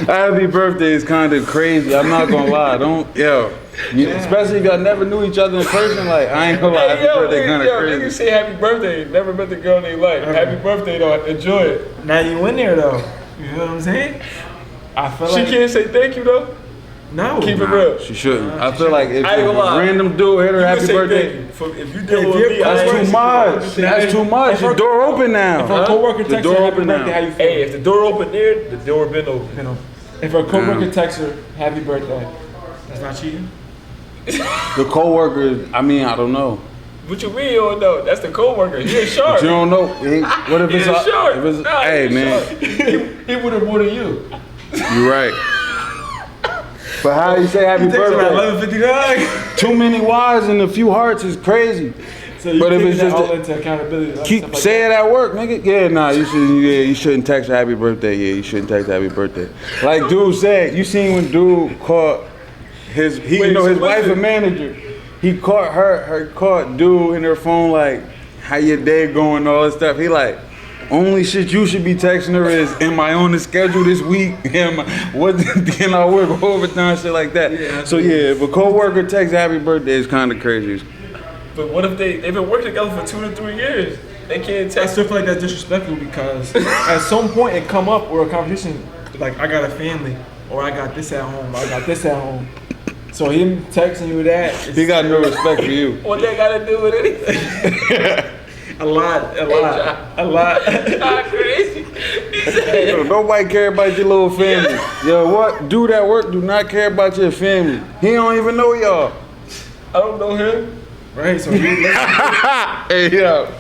Happy birthday is kind of crazy. I'm not gonna lie. Especially if y'all never knew each other in person. Like I ain't gonna lie. Happy birthday kind of Niggas crazy. say happy birthday, never met the girl they like. Happy birthday though, enjoy it. now you in there though. You know what I'm saying? I feel She like can't say thank you though. no. Keep it real. She shouldn't. I feel like if I ain't a gonna lie. random dude hit her You happy can say birthday, thank you. If you deal with you're- me, I that's ain't too gonna much. say That's too much. The door open now. If her coworker The texts door her happy open birthday, now. how you feel? Hey, if the door open there, the door been open. You know, if her coworker texts her happy birthday, that's not cheating. The coworker, I mean, I don't know. What you mean you don't know? That's the coworker. He a shark. You don't know. What if He it's a shark. if it's, Nah, he hey a man, shark. He would have more than you. you're right. But how you say happy He texts her at birthday? 11:59. Too many Y's and a few hearts is crazy. So you But if take it's that just all a- into accountability. Like Keep stuff like say that. it at work, nigga. Yeah, nah, you shouldn't. Yeah, you shouldn't text her happy birthday. Yeah, you shouldn't text her happy birthday. Like dude said, you seen when dude caught his Wait, his so wife a listen. manager. He caught her caught dude in her phone like, how your day going, all that stuff. He like, only shit you should be texting her is, am I on the schedule this week? What can I work overtime, shit like that. Yeah, So yeah, if a coworker texts happy birthday, it's kind of crazy. But what if they've been working together for 2 to 3 years? They can't I text. still feel like that's disrespectful because at some point it come up or a conversation like I got a family or I got this at home, or I got this at home. So him texting you that, it's He got no respect for you. What they gotta do with anything? a lot. Not crazy. He said, Yo, nobody care about your little family. Yo, what? Do that work. Do not care about your family. He don't even know y'all. I don't know him. Right? So you, Hey, yo.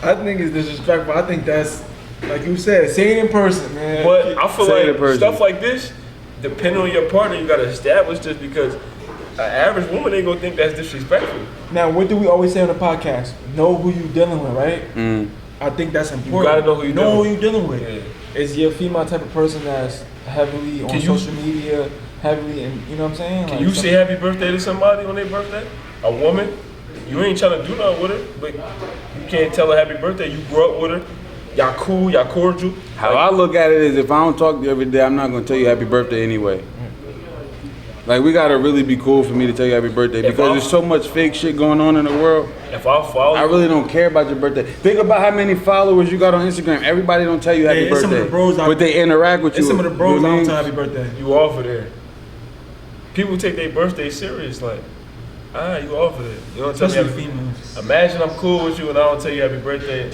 I think it's disrespectful. I think that's like you said, say it in person, man. But I feel Say it in like person. stuff like this, depending on your partner, you gotta establish this because an average woman ain't gonna think that's disrespectful. Now, what do we always say on the podcast? Know who you dealing with, right? I think that's important. gotta know who you dealing with. Yeah. Is your female type of person that's heavily on Can you- social media, heavily, and you know what I'm saying? Can you say happy birthday to somebody on their birthday? A woman? You ain't trying to do nothing with her, but you can't tell her happy birthday. You grew up with her. Y'all cool, y'all cordial. How I look at it is, if I don't talk to you every day, I'm not gonna tell you happy birthday anyway. Like, we gotta really be cool for me to tell you happy birthday If because I- there's so much fake shit going on in the world. If I follow I you, really don't care about your birthday. Think about how many followers you got on Instagram. Everybody don't tell you happy Yeah, it's some of birthday, the bros out- but they interact with you. It's some of the bros You know I what I don't mean? tell happy birthday. you off of there. People take their birthday serious, like, you off of it. You don't tell me Especially happy. females. Imagine I'm cool with you and I don't tell you happy birthday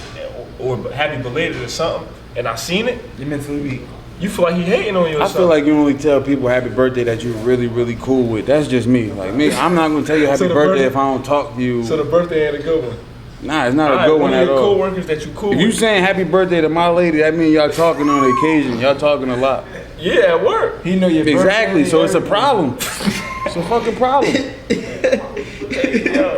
or happy belated or something, and I seen it. You're mentally weak. You feel like he hating on you or I something. feel like you only tell people happy birthday that you're really, really cool with. That's just me. Like me, I'm not gonna tell you happy So the birthday birthday- if I don't talk to you. So the birthday ain't a good one. Nah, it's not a Alright, good one of at your all. coworkers that you cool If you with. saying happy birthday to my lady, that means y'all talking on occasion. Y'all talking a lot. Yeah, at work. He know your Exactly. birthday, So it's a everything. problem. It's a fucking problem.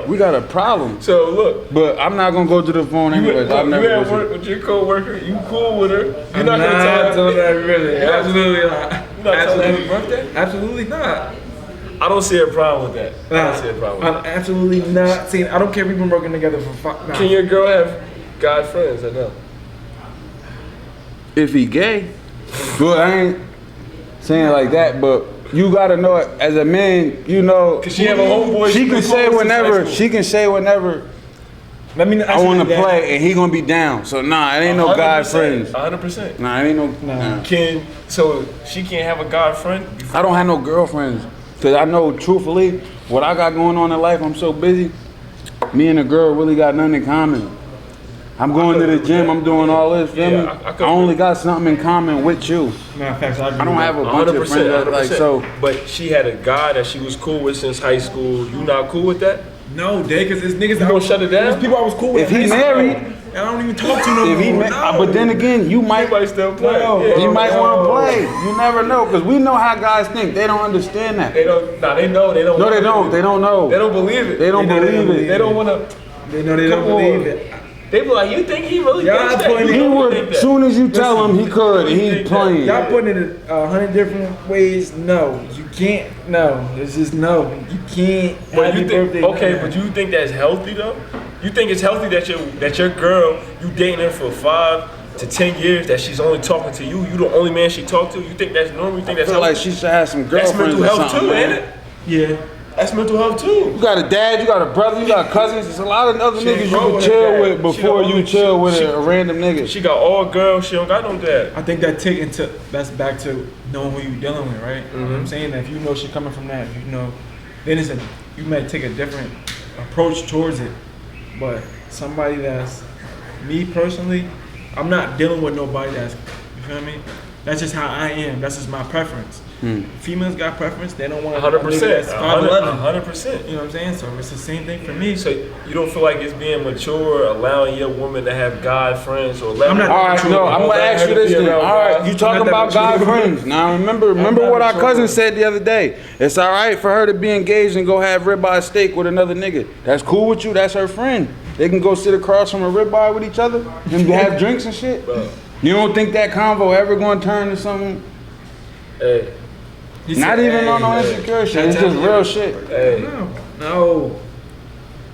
We got a problem. So look, But I'm not gonna go to the phone you, anyways. I've you never at listened. work with your coworker, you cool with her. You're I'm not gonna tell her. that really. You're not- Absolutely not. You're not telling her happy birthday? Absolutely not. I don't see a problem with that. I don't see a problem with I'm absolutely not saying. I don't care if we've been working together for that. nah. Can your girl have guy friends or no? If he gay, well, I ain't saying like that, but you gotta know it as a man. You know, Cause she have a homeboy. she can been say cool since high whenever. school. She can say whenever. Let me. I want to play, and he gonna be down. So nah, it ain't no guy 100%, friends. 100%. Nah, it ain't no. Nah. So she can't have a guy friend? I don't have no girlfriends. Cause I know truthfully, what I got going on in life, I'm so busy. Me and the girl really got nothing in common. I'm going to the gym, I'm doing all this, feel me? I only got something in common with you. Matter of fact, I don't have a bunch of friends that like so. But she had a guy that she was cool with since high school. You not cool with that? No, Day, because it's niggas You gonna shut it down? There's people I was cool with. If he married, I don't even talk to no if he more. but then again, you might still play. you might want to play. You never know, cause we know how guys think. They don't understand that. They don't. Nah, they know. They don't. No, they don't. They don't know. They don't believe it. They don't believe it. They don't want to. They know they don't believe it. They be like, you think he really thinks that? He would, soon as you tell him he could, he playing. Y'all putting it 100 different ways. No, you can't. No, it's just no. You can't. But you think, okay, but you think that's healthy though? You think it's healthy that your girl, you dating her for 5 to 10 years, that she's only talking to you? You the only man she talk to? You think that's normal? You think that's healthy? Like she should have some That's girlfriends mental or health something, too, man. ain't it? Yeah. That's mental health too. You got a dad, you got a brother, you got cousins. There's a lot of other She niggas you grow can with chill her with dad. before you chill with a random nigga. She got all girls, she don't got no dad. I think that's back to knowing who you dealing with, right? You know what I'm saying? That if you know she coming from that, you know, then you might take a different approach towards it. But somebody that's, me personally, I'm not dealing with nobody that's, you feel me? That's just how I am. That's just my preference. Females got preference. They don't want 100%. that's 5'11". 100%. You know what I'm saying? So it's the same thing for me. So you don't feel like it's being mature, allowing your woman to have guy friends, or letting I'm not her All right, mature. no, I'm gonna letting ask her you to this be then. around All right, guys. you talking not about that guy mature. friends. Now remember not what our mature. cousin said the other day. It's all right for her to be engaged and go have ribeye steak with another nigga. That's cool with you, that's her friend. They can go sit across from a ribeye with each other and have drinks and shit. You don't think that convo ever gonna turn to something? Hey, Not even on no insecure shit, it's just real shit. hey, No.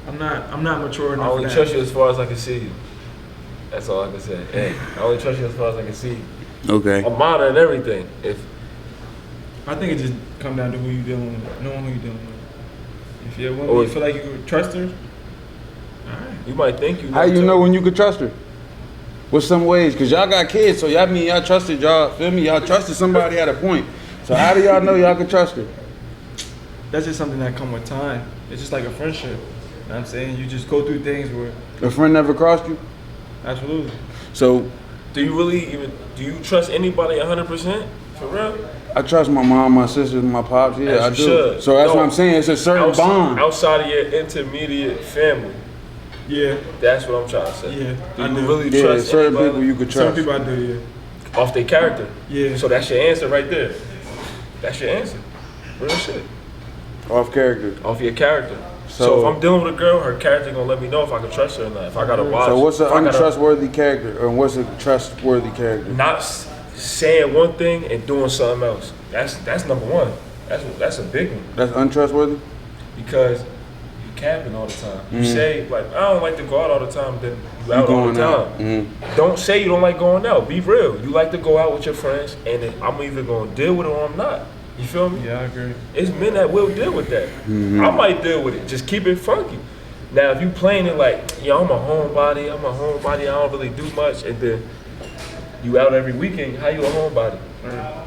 I'm not mature I enough only for that. trust you as far as I can see you. That's all I can say. Hey, I only trust you as far as I can see you. Okay. I'm monitoring everything. If I think it just come down to who you dealing with, knowing who you dealing with. If you're a woman, Or- you feel like you can trust her, alright. you might think you How you know when you could trust her? What's some ways? Cause y'all got kids, so y'all mean y'all trusted y'all, feel me? Y'all trusted somebody at a point. So how do y'all know y'all can trust her? That's just something that come with time. It's just like a friendship. You know what I'm saying? You just go through things where, A friend never crossed you? absolutely. So do you trust anybody 100%? For real? I trust my mom, my sisters, my pops. Yeah, As I you do. should. So that's No. what I'm saying. It's a certain bond. Outside of your intermediate family. Yeah, That's what I'm trying to say. yeah. Do I you do. really Yeah, trust certain anybody? people you could Some trust. people I do, yeah. Off their character. Yeah. So that's your answer right there. That's your answer. Real shit. Off character. Off your character. So So- if I'm dealing with a girl, her character gonna let me know if I can trust her or not. If I gotta watch. So what's an if I gotta- untrustworthy character, or what's a trustworthy character? Not saying one thing and doing something else. That's number one. That's a big one That's untrustworthy. because you capping all the time. You Mm-hmm. say like I don't like to go out all the time, then you out all the going out. time. Don't say you don't like going out. Be real. You like to go out with your friends, and then I'm either gonna deal with it or I'm not. You feel me? Yeah, I agree. It's men that will deal with that. Mm-hmm. I might deal with it. Just keep it funky. Now, if you playing it like, yo, I'm a homebody, I don't really do much, and then you out every weekend, how you a homebody?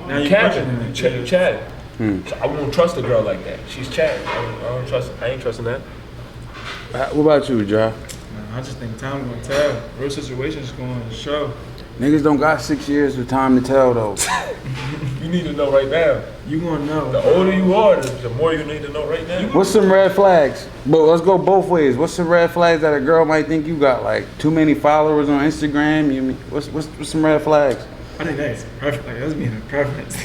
Now You you capping, questioning you it. chatting. Hmm. So I won't trust a girl like that. She's chatting. I don't trust. I ain't trusting that. What about you, Ja? Nah, I just think time gonna tell. Real situations going to show. Niggas don't got 6 years of time to tell though. You need to know right now. You gonna know. The older you are, the more you need to know right now. What's some red flags? But let's go both ways. What's some red flags that a girl might think you got? Like too many followers on Instagram? You mean what's some red flags? I think that's perfect. Like, that's being a preference.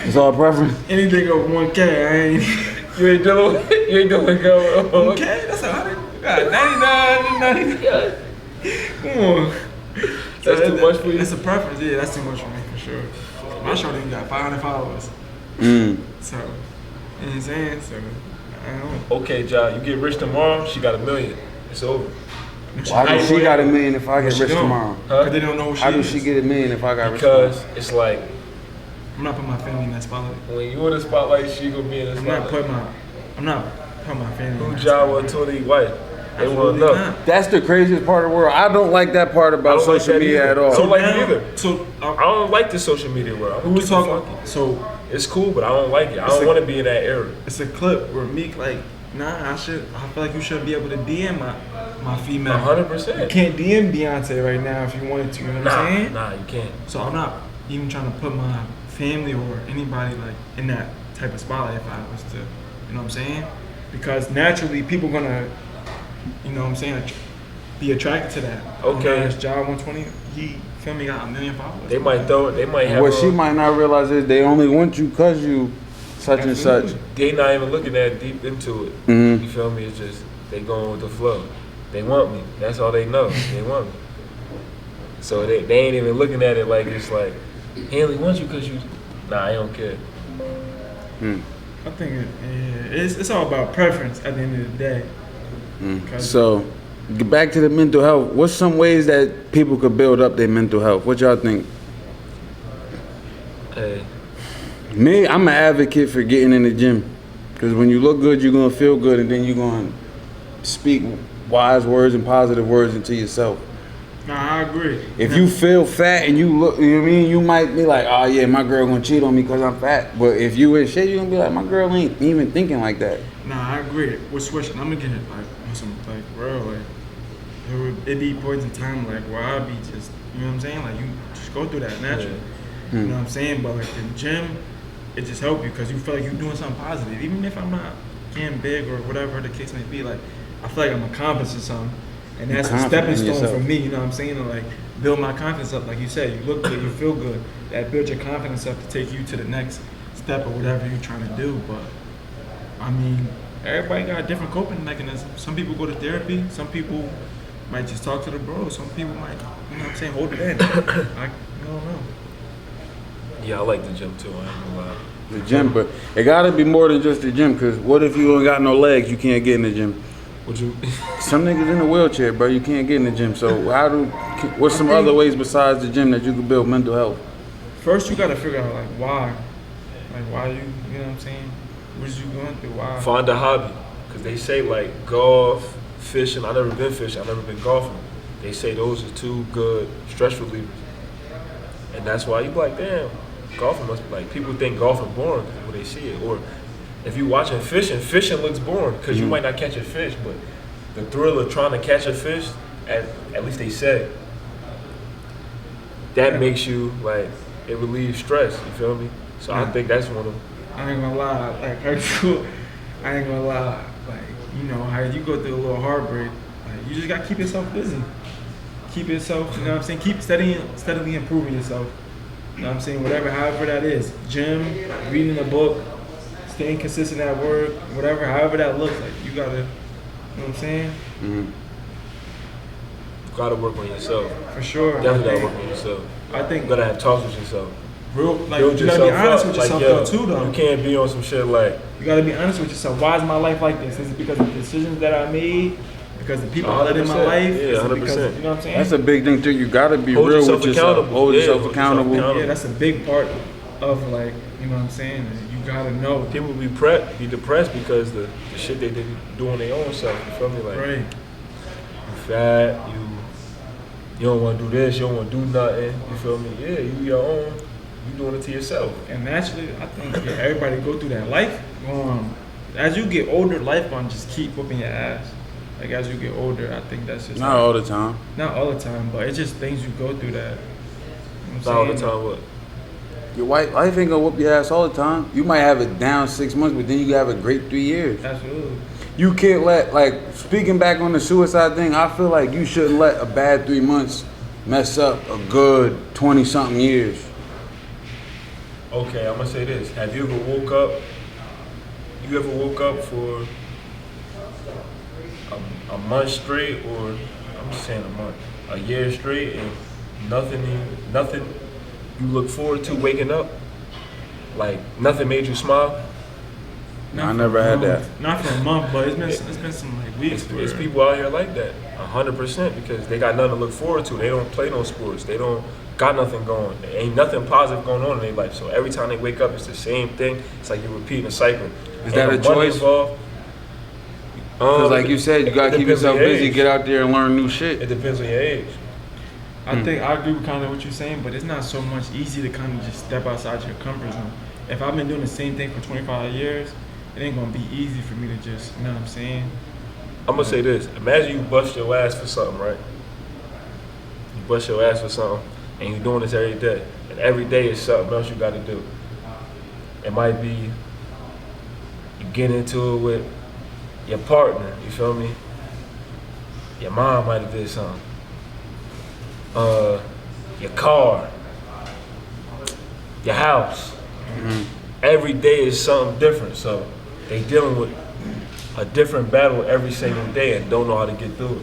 It's all preference. Anything over 1K, I ain't. You ain't dealing with girl. 1K? That's 100. God, 99. Come on. That's too much for you? That's a preference. Yeah, that's too much for me for sure. My shorty got 500 followers. So, you know what I'm saying? So, I don't know. Okay, Ja, you get rich tomorrow, she got $1 million. It's over. Why do she got $1 million if I get She rich don't. tomorrow? Because they don't know who she How do is. she get $1 million if I got rich Because tomorrow? it's like I'm not putting my family in that spotlight. when you in the spotlight, she gonna be in the I'm not spotlight. putting my family in Who that Ja spotlight. was to the wife? They wanna Absolutely know. not. That's the craziest part of the world. I don't like that part I about don't like social that media either. at all. So like now- either. So, I don't like the social media world. who was talking? So, It's cool, but I don't like it. I don't want to be in that era. It's a clip where Meek like, nah, I feel like you shouldn't be able to DM my female. 100%. You can't DM Beyonce right now if you wanted to. You know what I'm saying? Nah, you can't. So I'm not even trying to put my family or anybody like in that type of spotlight if I was to, you know what I'm saying? Because naturally people gonna, you know what I'm saying, be attracted to that. Okay. Job 120, he feel me, got 1 million followers. They might have. What she might not realize is they only want you cause you such and such. They not even looking that deep into it. Mm-hmm. You feel me? It's just they going with the flow. They want me. That's all they know. They want me. So they ain't even looking at it like it's like he only wants you because you. Nah, I don't care. I think it's all about preference at the end of the day. So, get back to the mental health. What's some ways that people could build up their mental health? What y'all think? Hey, Me, I'm an advocate for getting in the gym. Because when you look good, you're going to feel good, and then you're going to speak wise words and positive words into yourself. Nah, I agree. If you feel fat and you look, you know what I mean, you might be like, oh yeah, my girl gonna cheat on me because I'm fat. But if you in shape, you're gonna be like, my girl ain't even thinking like that. Nah, I agree. We're switching. I'm gonna get it like on some like bro, like it be points in time like where I be just, you know what I'm saying? Like you just go through that naturally. You know what I'm saying? But like the gym, it just help you because you feel like you're doing something positive. Even if I'm not getting big or whatever the case may be, like I feel like I'm accomplishing something. And that's a stepping stone for me, you know what I'm saying? To like build my confidence up. Like you said, you look good, you feel good. That builds your confidence up to take you to the next step or whatever you're trying to do. But I mean, everybody got a different coping mechanism. Some people go to therapy, some people might just talk to the bro, some people might, you know what I'm saying, hold it in. I don't know. yeah, I like the gym too. I ain't gonna lie. The gym, but it gotta be more than just the gym. Cause what if you ain't got no legs? You can't get in the gym. Would you? Some niggas in a wheelchair, bro. You can't get in the gym. So what's some other ways besides the gym that you can build mental health? First, you gotta figure out like why you know what I'm saying? What is you going through? Why? Find a hobby, cause they say like golf, fishing. I never been fishing. I never been golfing. They say those are two good stress relievers, and that's why you be like, damn, golfing must be like people think golfing boring when they see it, or if you watching fishing looks boring because you might not catch a fish, but the thrill of trying to catch a fish, at least they say, that makes you like it relieves stress. You feel me? So I think that's one of them. I ain't gonna lie, like I ain't gonna lie, like you know how you go through a little heartbreak, like you just gotta keep yourself busy, keep yourself, you know what I'm saying, keep steadily improving yourself. You know what I'm saying, however that is, gym, reading a book, staying consistent at work, whatever, however that looks like, you gotta, you know what I'm saying? You gotta work on yourself. For sure. Definitely gotta work on yourself. I think You gotta have talks with yourself. real, like Build you gotta be yourself honest up. with Like, yourself yo, though too though. You can't be on some shit like, You gotta be honest with yourself. Why is my life like this? Is it because of the decisions that I made? Because the people I let in my 100%. life? Yeah, Is it 100%. because, you know what I'm saying? That's a big thing too. You gotta be Hold real yourself with yourself. accountable. Hold Yeah, yourself hold yourself accountable. accountable. Yeah, that's a big part of like, you know what I'm saying? You gotta know. people be depressed because the shit they do on their own self. You feel me? Like, Right. you fat, you don't want to do this, you don't want to do nothing. You feel me? Yeah, you your own. You doing it to yourself. And naturally, I think everybody go through that. Life, as you get older, life gonna just keep whooping your ass. Like as you get older, I think that's just Not all the time. not all the time, but it's just things you go through that. You know Not all the what I'm saying? time. What? Your life ain't gonna whoop your ass all the time. You might have it down 6 months, but then you have a great 3 years. Absolutely. You can't let, like, speaking back on the suicide thing, I feel like you shouldn't let a bad 3 months mess up a good 20-something years. Okay, I'm gonna say this. Have you ever woke up? You ever woke up for a month straight, or I'm just saying a month, a year straight, and nothing you look forward to waking up? Like nothing made you smile? Not I for never a had month. that. Not for a month, but it's been some like weeks. It's where- people out here like that, 100%, because they got nothing to look forward to. They don't play no sports. They don't got nothing going. There ain't nothing positive going on in their life. So every time they wake up, it's the same thing. It's like you're repeating a cycle. Is that a Ain't no money choice? involved. Because like you said, you gotta it keep depends on yourself your busy, age. get out there and learn new shit. It depends on your age. I think I agree with kind of what you're saying, but it's not so much easy to kind of just step outside your comfort zone. if I've been doing the same thing for 25 years, it ain't gonna be easy for me to just, you know what I'm saying? I'm gonna say this. Imagine you bust your ass for something, right? You bust your ass for something, and you're doing this every day. And every day is something else you gotta do. It might be you get into it with your partner, you feel me? Your mom might have did something. Your car, your house. Every day is something different, so they dealing with a different battle every single day and don't know how to get through it.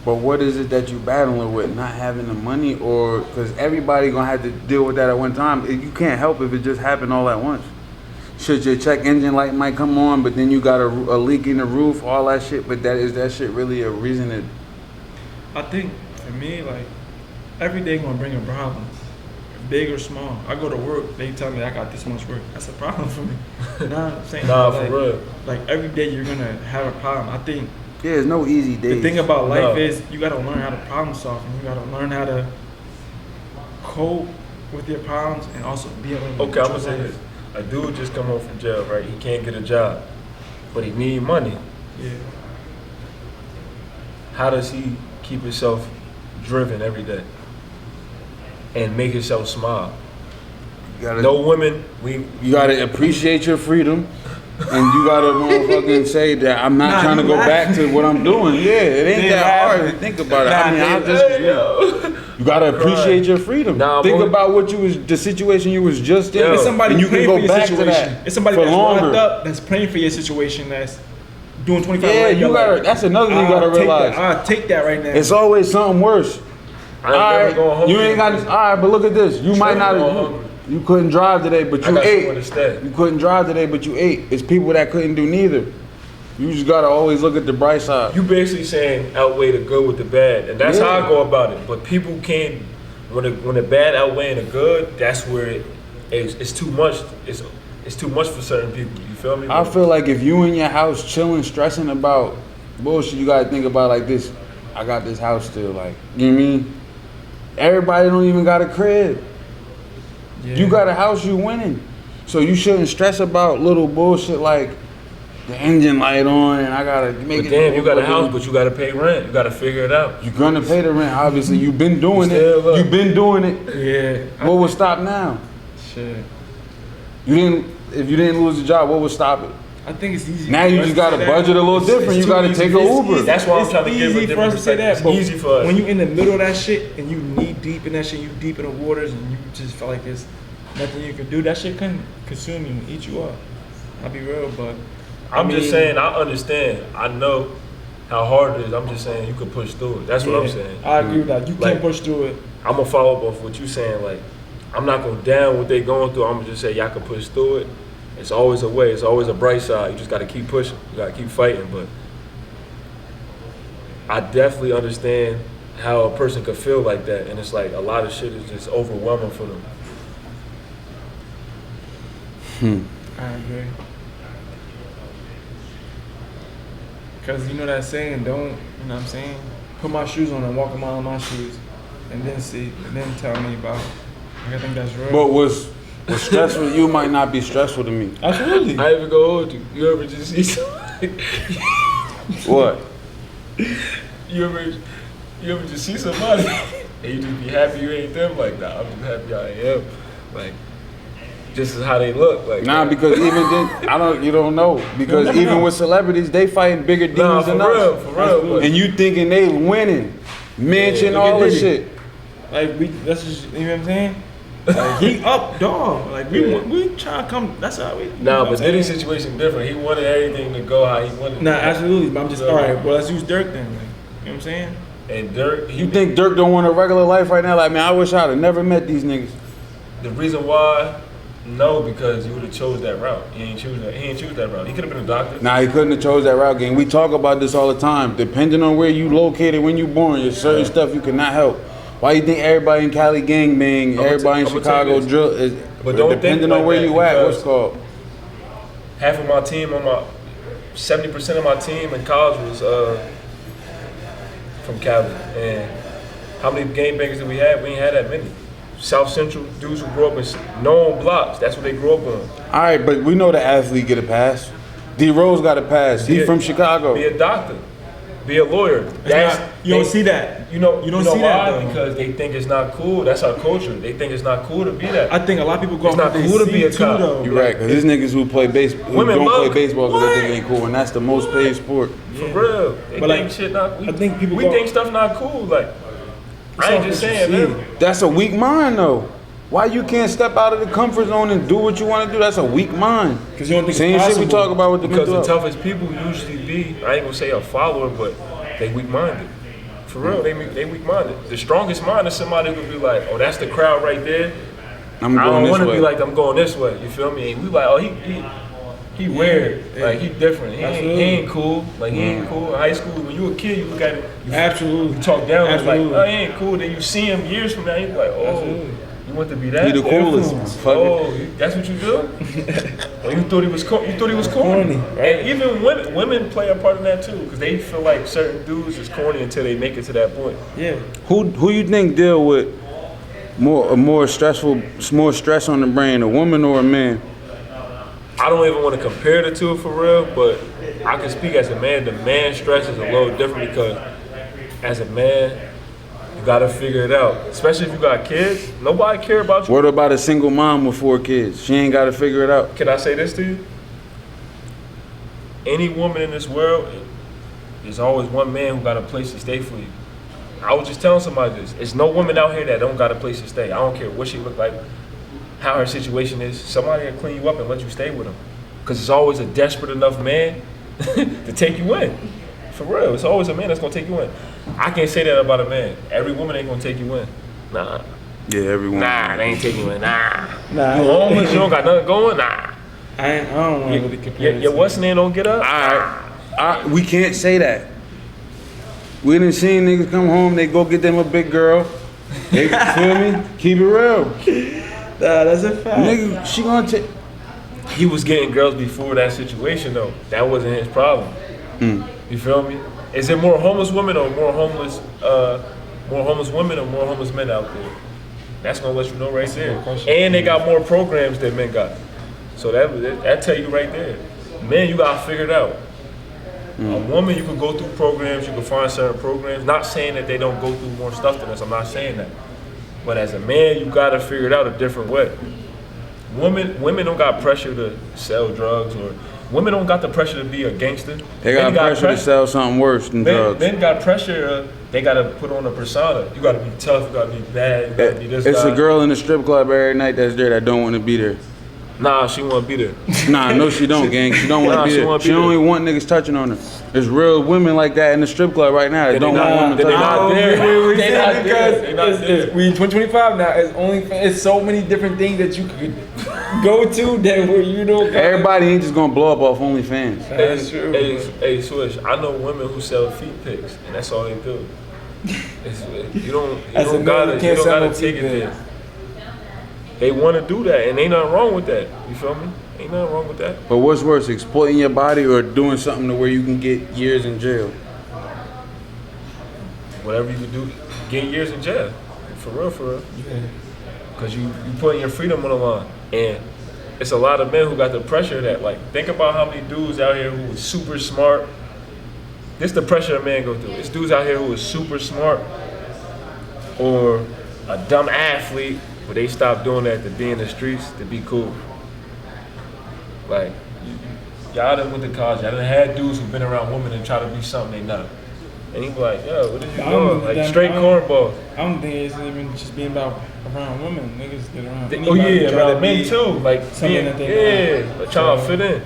But what is it that you battling with? Not having the money, or because everybody gonna have to deal with that at one time. You can't help if it just happened all at once. Shit, your check engine light might come on, but then you got a leak in the roof, all that shit. But that shit really a reason to? I think for me, like, every day gonna bring a problem, big or small. I go to work, they tell me I got this much work. That's a problem for me. You know what I'm saying? Nah, like, for real. Like every day you're gonna have a problem. I think Yeah, there's no easy days. the thing about life No. is you gotta learn how to problem solve, and you gotta learn how to cope with your problems and also be able to Okay, I'm gonna control say life. this. A dude just come home from jail, right? He can't get a job, but he need money. Yeah. How does he keep himself driven every day and make himself smile? You gotta, No women, you gotta appreciate your freedom, and you gotta motherfucking say that I'm not Nah, trying to you go laughing. back to what I'm doing. Yeah, it ain't They that hard laughing. to think about it. Nah, I mean, I they- just you gotta appreciate your freedom. Nah, think boy. about what the situation you was just in, Yo. It's somebody and you can praying go for your back to situation. that It's somebody for that's longer. locked up that's praying for your situation that's doing 25 Yeah, right you now, gotta. like, That's another thing you I'll gotta take realize. that. I'll take that right now. It's always something worse. I ain't never Alright, going home. you ain't got. Alright, but look at this. You might not. going hungry. You couldn't drive today, but I you got somewhere to ate. stay. You couldn't drive today, but you ate. It's people that couldn't do neither. You just gotta always look at the bright side. You basically saying outweigh the good with the bad, and that's how Yeah. I go about it. But people can't. When the bad outweighing the good, that's where it's too much. It's too much for certain people. You feel me? I feel like if you in your house chilling, stressing about bullshit, you gotta think about like this. I got this house still, like, you know what I mean? Everybody don't even got a crib. Yeah. You got a house, you winning. So you shouldn't stress about little bullshit like the engine light on and I gotta make But it. damn, you got a house, but you gotta pay rent. You gotta figure it out. You're gonna pay the rent, obviously. You've been doing You still it. up. You've been doing it. Yeah. What would stop now? Shit. If you didn't lose the job, what would stop it? I think it's easy. Now you just gotta budget a little different. You gotta take a Uber. That's why I'm It's trying to give a easy for us to say that. different perspective. But It's easy for us. when you in the middle of that shit and you knee deep in that shit, you deep in the waters, and you just feel like there's nothing you can do. That shit can consume you and eat you up. I'll be real, but I'm just mean, saying, I understand. I know how hard it is. I'm just saying you can push through it. That's what I'm yeah, saying. I agree with that. You Like- can push through it. I'm gonna follow up off what you saying. Like, I'm not gonna down what they going through. I'm gonna just say y'all can push through it. It's always a way. It's always a bright side. You just gotta keep pushing. You gotta keep fighting. But I definitely understand how a person could feel like that, and it's like a lot of shit is just overwhelming for them. I agree. Cause you know that saying, don't, you know what I'm saying? Put my shoes on and walk a mile in my shoes, and then tell me about it. Like, I think that's real. But what's stressful to you might not be stressful to me. Absolutely. I even go hold you. You ever just see somebody? What? you ever just see somebody and you just be happy you ain't them like that? I'm just happy I am. Like, just as how they look. Like, Nah, because even then, you don't know. Because even with celebrities, they fighting bigger demons than us. for real. And you thinking they winning, mention Yeah, look all at this Diddy. shit. Like that's just, you know what I'm saying? Like, he up dog. Like we try to come. That's how we. Nah, you know but what I'm saying? Diddy's situation different. He wanted everything to go how he wanted. Nah, it to go. absolutely. But I'm just Yeah. all right. Well, let's use Durk then. Like, you know what I'm saying? And Durk, You think Durk don't want a regular life right now? Like, man, I wish I'd have never met these niggas. the reason why, no, because you would have chose that route. He ain't choose that route. He could have been a doctor. Nah, he couldn't have chose that route, gang. We talk about this all the time. Depending on where you located when you born, there's certain stuff you cannot help. Why you think everybody in Cali gang bang, everybody in I'ma tell Chicago you this. drill is But don't think depending like on where that you at, what's because- called? Half of my team, 70% of my team in college was from Cali. And how many game bangers did we have? We ain't had that many. South Central dudes who grew up in known blocks. That's what they grew up on. All right, but we know the athlete get a pass. D Rose got a pass. He from Chicago. Be a doctor. Be a lawyer. You don't see that. You don't see why? that because they think it's not cool. That's our culture. They think it's not cool to be that. I think a lot of people go It's off not what cool they to be see a too, cop. though. You're right, because there's niggas who play Women don't love- play baseball because they what? think it ain't cool, and that's the most paid sport. For real. They But, think like, shit not. I think people we go- think stuff not cool. Like I ain't off just what you saying, see. man. That's a weak mind, though. Why you can't step out of the comfort zone and do what you want to do? That's a weak mind. Because you don't think Same it's shit possible. we talk about with the Because mental the health. toughest people usually be, I ain't gonna say a follower, but they weak-minded. For real, they weak-minded. The strongest mind is somebody who could be like, oh, that's the crowd right there. I'm I going don't this want to way. be like, I'm going this way. You feel me? And we like, oh, he weird. Like, he different. He ain't cool. Like, he ain't cool. In high school, when you a kid, you look at it. Absolutely. You talk down. It's like, Absolutely. oh, he ain't cool. Then you see him years from now, you like, oh, Absolutely. you want to be that? He the coolest. Influence. Fuck it. Oh, that's what you do? Oh, you thought he was you thought he was corny. And even women play a part in that too, because they feel like certain dudes is corny until they make it to that point. Yeah. Who you think deal with more stress on the brain, a woman or a man? I don't even want to compare the two for real, but I can speak as a man. The man stress is a little different because as a man, you gotta figure it out. Especially if you got kids. Nobody care about you. What about a single mom with 4 kids? She ain't got to figure it out. Can I say this to you? Any woman in this world, there's always one man who got a place to stay for you. I was just telling somebody this. There's no woman out here that don't got a place to stay. I don't care what she look like, how her situation is. Somebody will clean you up and let you stay with them. Because there's always a desperate enough man to take you in. For real, it's always a man that's gonna take you in. I can't say that about a man. Every woman ain't gonna take you in. Nah. Yeah, everyone. Nah, they ain't taking you in. Nah. Nah. You homeless, you don't got nothing going? Nah. I don't want to really compare it Your to what's name don't get up? We can't say that. We done seen niggas come home, they go get them a big girl. They feel me? Keep it real. Nah, that's a fact. Nigga, she gonna take. He was getting girls before that situation though. That wasn't his problem. You feel me? Is there more homeless women or more homeless women or more homeless men out there? That's gonna let you know right there. And they got more programs than men got. So that tell you right there. Men, you gotta figure it out. A woman, you can go through programs, you can find certain programs. Not saying that they don't go through more stuff than us, I'm not saying that. But as a man, you gotta figure it out a different way. Women don't got pressure to sell drugs, or women don't got the pressure to be a gangster. They got pressure to sell something worse than drugs. Men got pressure, they gotta put on a persona. You gotta be tough, you gotta be bad, you gotta be this It's guy. a girl in the strip club every night that's there that don't want to be there. Nah, she wanna be there. Nah, no, she don't, gang. She don't want to Nah, be she there. wanna be She don't there. even want niggas touching on her. There's real women like that in the strip club right now that don't want women They touching not on her. there. We They say not because there. They not there. we in 2025 now. It's so many different things that you could go to that where you don't. Everybody ain't just gonna blow up off OnlyFans. That's true. Hey, Swish, I know women who sell feet pics, and that's all they do. You don't As a man, gotta you can't sell no take feet it there. pics. They want to do that, and ain't nothing wrong with that. You feel me? Ain't nothing wrong with that. But what's worse, exploiting your body or doing something to where you can get years in jail? Whatever you can do, get years in jail. For real. Because you putting your freedom on the line. And it's a lot of men who got the pressure of that. Like, think about how many dudes out here who was super smart. This the pressure a man go through. It's dudes out here who is super smart or a dumb athlete, but they stopped doing that to be in the streets, to be cool. Like, y'all done went to college, y'all done had dudes who've been around women and try to be something they not. And he be like, yo, what are you doing? Like, straight cornball. I don't think it's even just being about around women. Niggas get around. Oh yeah, try around to men be too. Like, something being, that they yeah, like trying to fit in.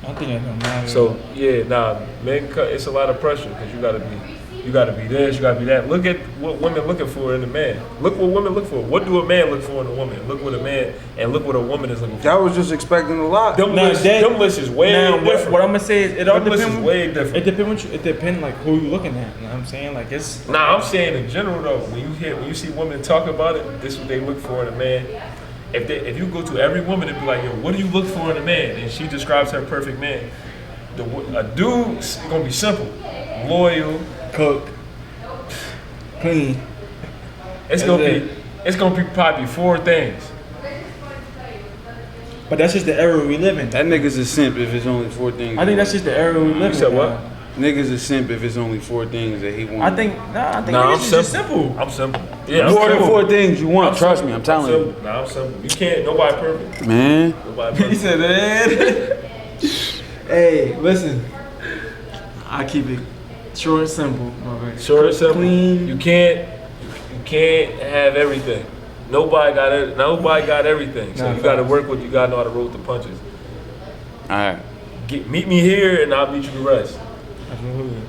I think it don't matter. So yeah, nah, men, it's a lot of pressure because you gotta be this, you gotta be that. Look at what women looking for in a man. Look what women look for. What do a man look for in a woman? Look what a man and look what a woman is looking for. I was just expecting a lot. Them Now, lists is way now, different. what I'm gonna say is it all Them lists depends. is way different. It depends. It depends like who you looking at. You know what I'm saying? Like it's. Nah, I'm saying in general though, when you see women talk about it, this is what they look for in a man. If you go to every woman and be like, yo, what do you look for in a man? And she describes her perfect man. A dude's gonna be simple, loyal, Cook, clean. It's gonna be probably 4 things. But that's just the era we live in. That nigga's a simp if it's only 4 things. I think that's just the era we live in. You said what? now. Nigga's a simp if it's only 4 things that he wants. I think I'm it's just simple. I'm simple. Yeah, I'm more than simple. 4 things you want. Trust simple. me, I'm telling you. Simple. Nah, I'm simple. You can't. Nobody perfect. Man. Nobody He perfect. said that. Hey, listen. I keep it short and simple. Short and simple. Clean. You can't have everything. Nobody got it. Nobody got everything. So Nah, you got to facts. work with. You got to know how to roll with the punches. All right. Meet me here, and I'll meet you the rest. Absolutely.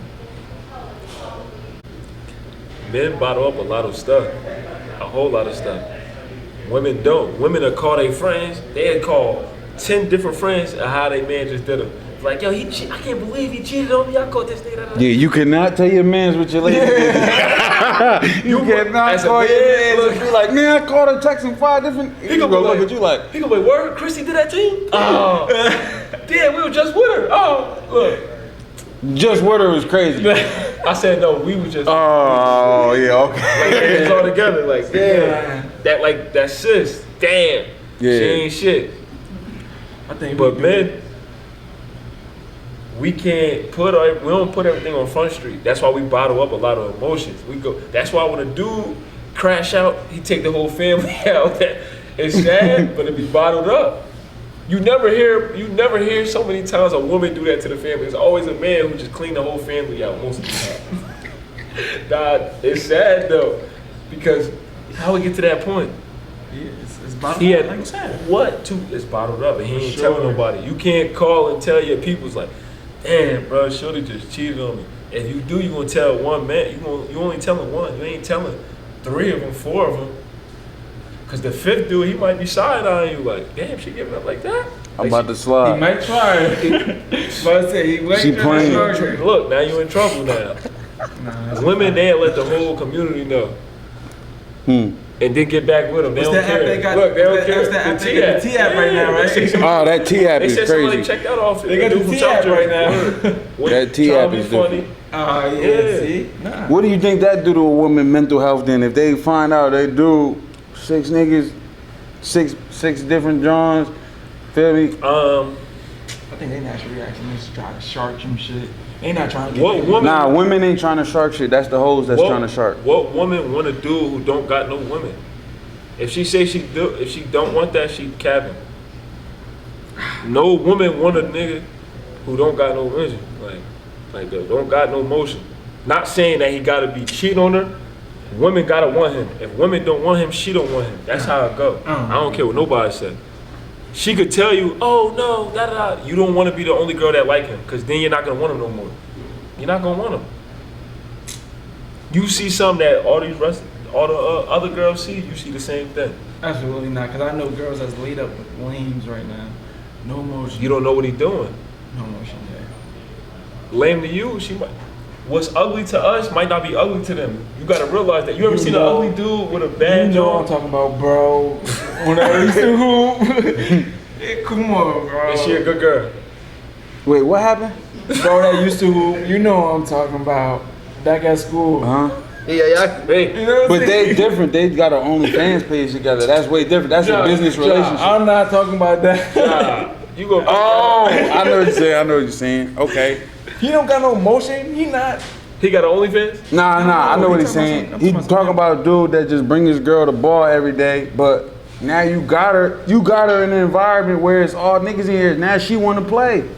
Men bottle up a lot of stuff, a whole lot of stuff. Women don't. Women will call their friends. They'll call 10 different friends of how they man just did them. Like, yo, I can't believe he cheated on me. I caught this nigga. Yeah, you cannot tell your mans what your lady did. You cannot as a call your man, mans and be like, man, I called her texting 5 different. He gonna look at you like, He gonna be like, word, Chrissy did that to you? Oh, damn, we were just with her. Oh, look. just with her was crazy. I said, no, we were just Oh, yeah, okay. like, it was all together. Like, damn, that sis, damn, Yeah. she ain't shit. I think But men, we don't put everything on Front Street. That's why we bottle up a lot of emotions. That's why when a dude crash out, he take the whole family out. It's sad, but it be bottled up. You never hear so many times a woman do that to the family. It's always a man who just clean the whole family out most of the time. Nah, it's sad though, because how we get to that point? Yeah, it's bottled He up, had like you said. it's bottled up, and he ain't Sure. telling nobody. You can't call and tell your people's like, damn, bro, shorty just cheated on me. If you do, you gonna tell one man. You only telling one. You ain't telling 3 of them, 4 of them. Cause the 5th dude, he might be side eyeing you like, damn, she giving up like that. I'm about to He slide. might try. But I say he might She try. playing. Look, now you in trouble now. Nah, Women, they let the whole community know, and then get back with them. They What's don't that app care. they got? Look, they don't What's care. that app The they got? The T-app right now, right? Oh, that T-app They is said somebody crazy. check that off. They got the T-app right now. That T-app is funny. Oh, yeah, Yeah. see? Nah. What do you think that do to a woman's mental health then? If they find out they do 6 niggas, six different Johns, feel me? I think they natural reaction is to try to shark some shit. They not trying to get What their- woman? Nah, women ain't trying to shark shit. That's the hoes that's trying to shark. What woman want a dude who don't got no women? If she say if she don't want that, she capping. No woman want a nigga who don't got no vision, like don't got no motion. Not saying that he gotta be cheating on her. Women gotta want him. If women don't want him, she don't want him. That's how it go. I don't care what nobody said. She could tell you, oh no, da da da. You don't want to be the only girl that like him, because then you're not gonna want him no more. You're not gonna want him. You see something that all the other girls see, you see the same thing. Absolutely not, because I know girls that's laid up with lames right now. No motion. You don't know what he's doing. No motion, yeah. Lame to you, what's ugly to us might not be ugly to them. You gotta realize that. You ever seen an ugly dude with a bad You know jaw? I'm talking about, bro. When I used to hoop. Yeah, come on, bro. Is she a good girl? Wait, what happened? Bro that used to hoop, you know what I'm talking about. Back at school. Huh? Hey, You know what I'm But saying? they different. They got an OnlyFans page together. That's way different. That's Nah, a business nah, relationship. I'm not talking about that. nah, you go. Oh, I know what you're saying. I know what you're saying. Okay. He don't got no motion. He not. He got an OnlyFans? Nah, I know he what he's talking about saying. some- He I'm talking talking about a dude that just bring his girl the ball every day, but now you got her in an environment where it's all niggas in here. Now she want to play.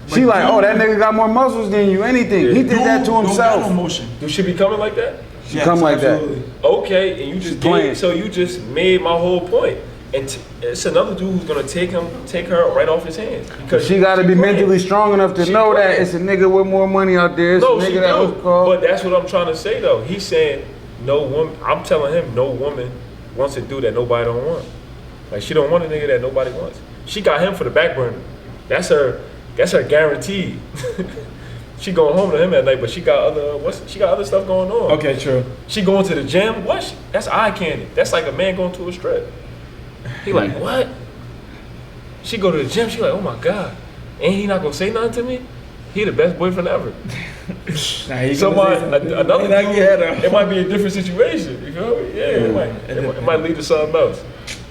She like, oh, that nigga got more muscles than you. Anything. He did that to Don't got no himself. motion. Do she be coming like that? She come like that. Okay, and you just playing. so you just made my whole point. And it's another dude who's gonna take her right off his hands because She got to be playing. mentally strong enough to She know that playing. it's a nigga with more money out there. It's No, a she nigga that was do. called. But that's what I'm trying to say though. He's saying no woman. I'm telling him no woman wants a dude that nobody don't want. Like she don't want a nigga that nobody wants. She got him for the back burner. That's her guarantee. She going home to him at night, but she got other stuff going on. Okay, true. She going to the gym. What? That's eye candy. That's like a man going to a strip. He like, what? She go to the gym. She like, oh my God. Ain't he not gonna say nothing to me? He the best boyfriend ever. Another dude, it might be a different situation. You feel me? Yeah, it might lead to something else.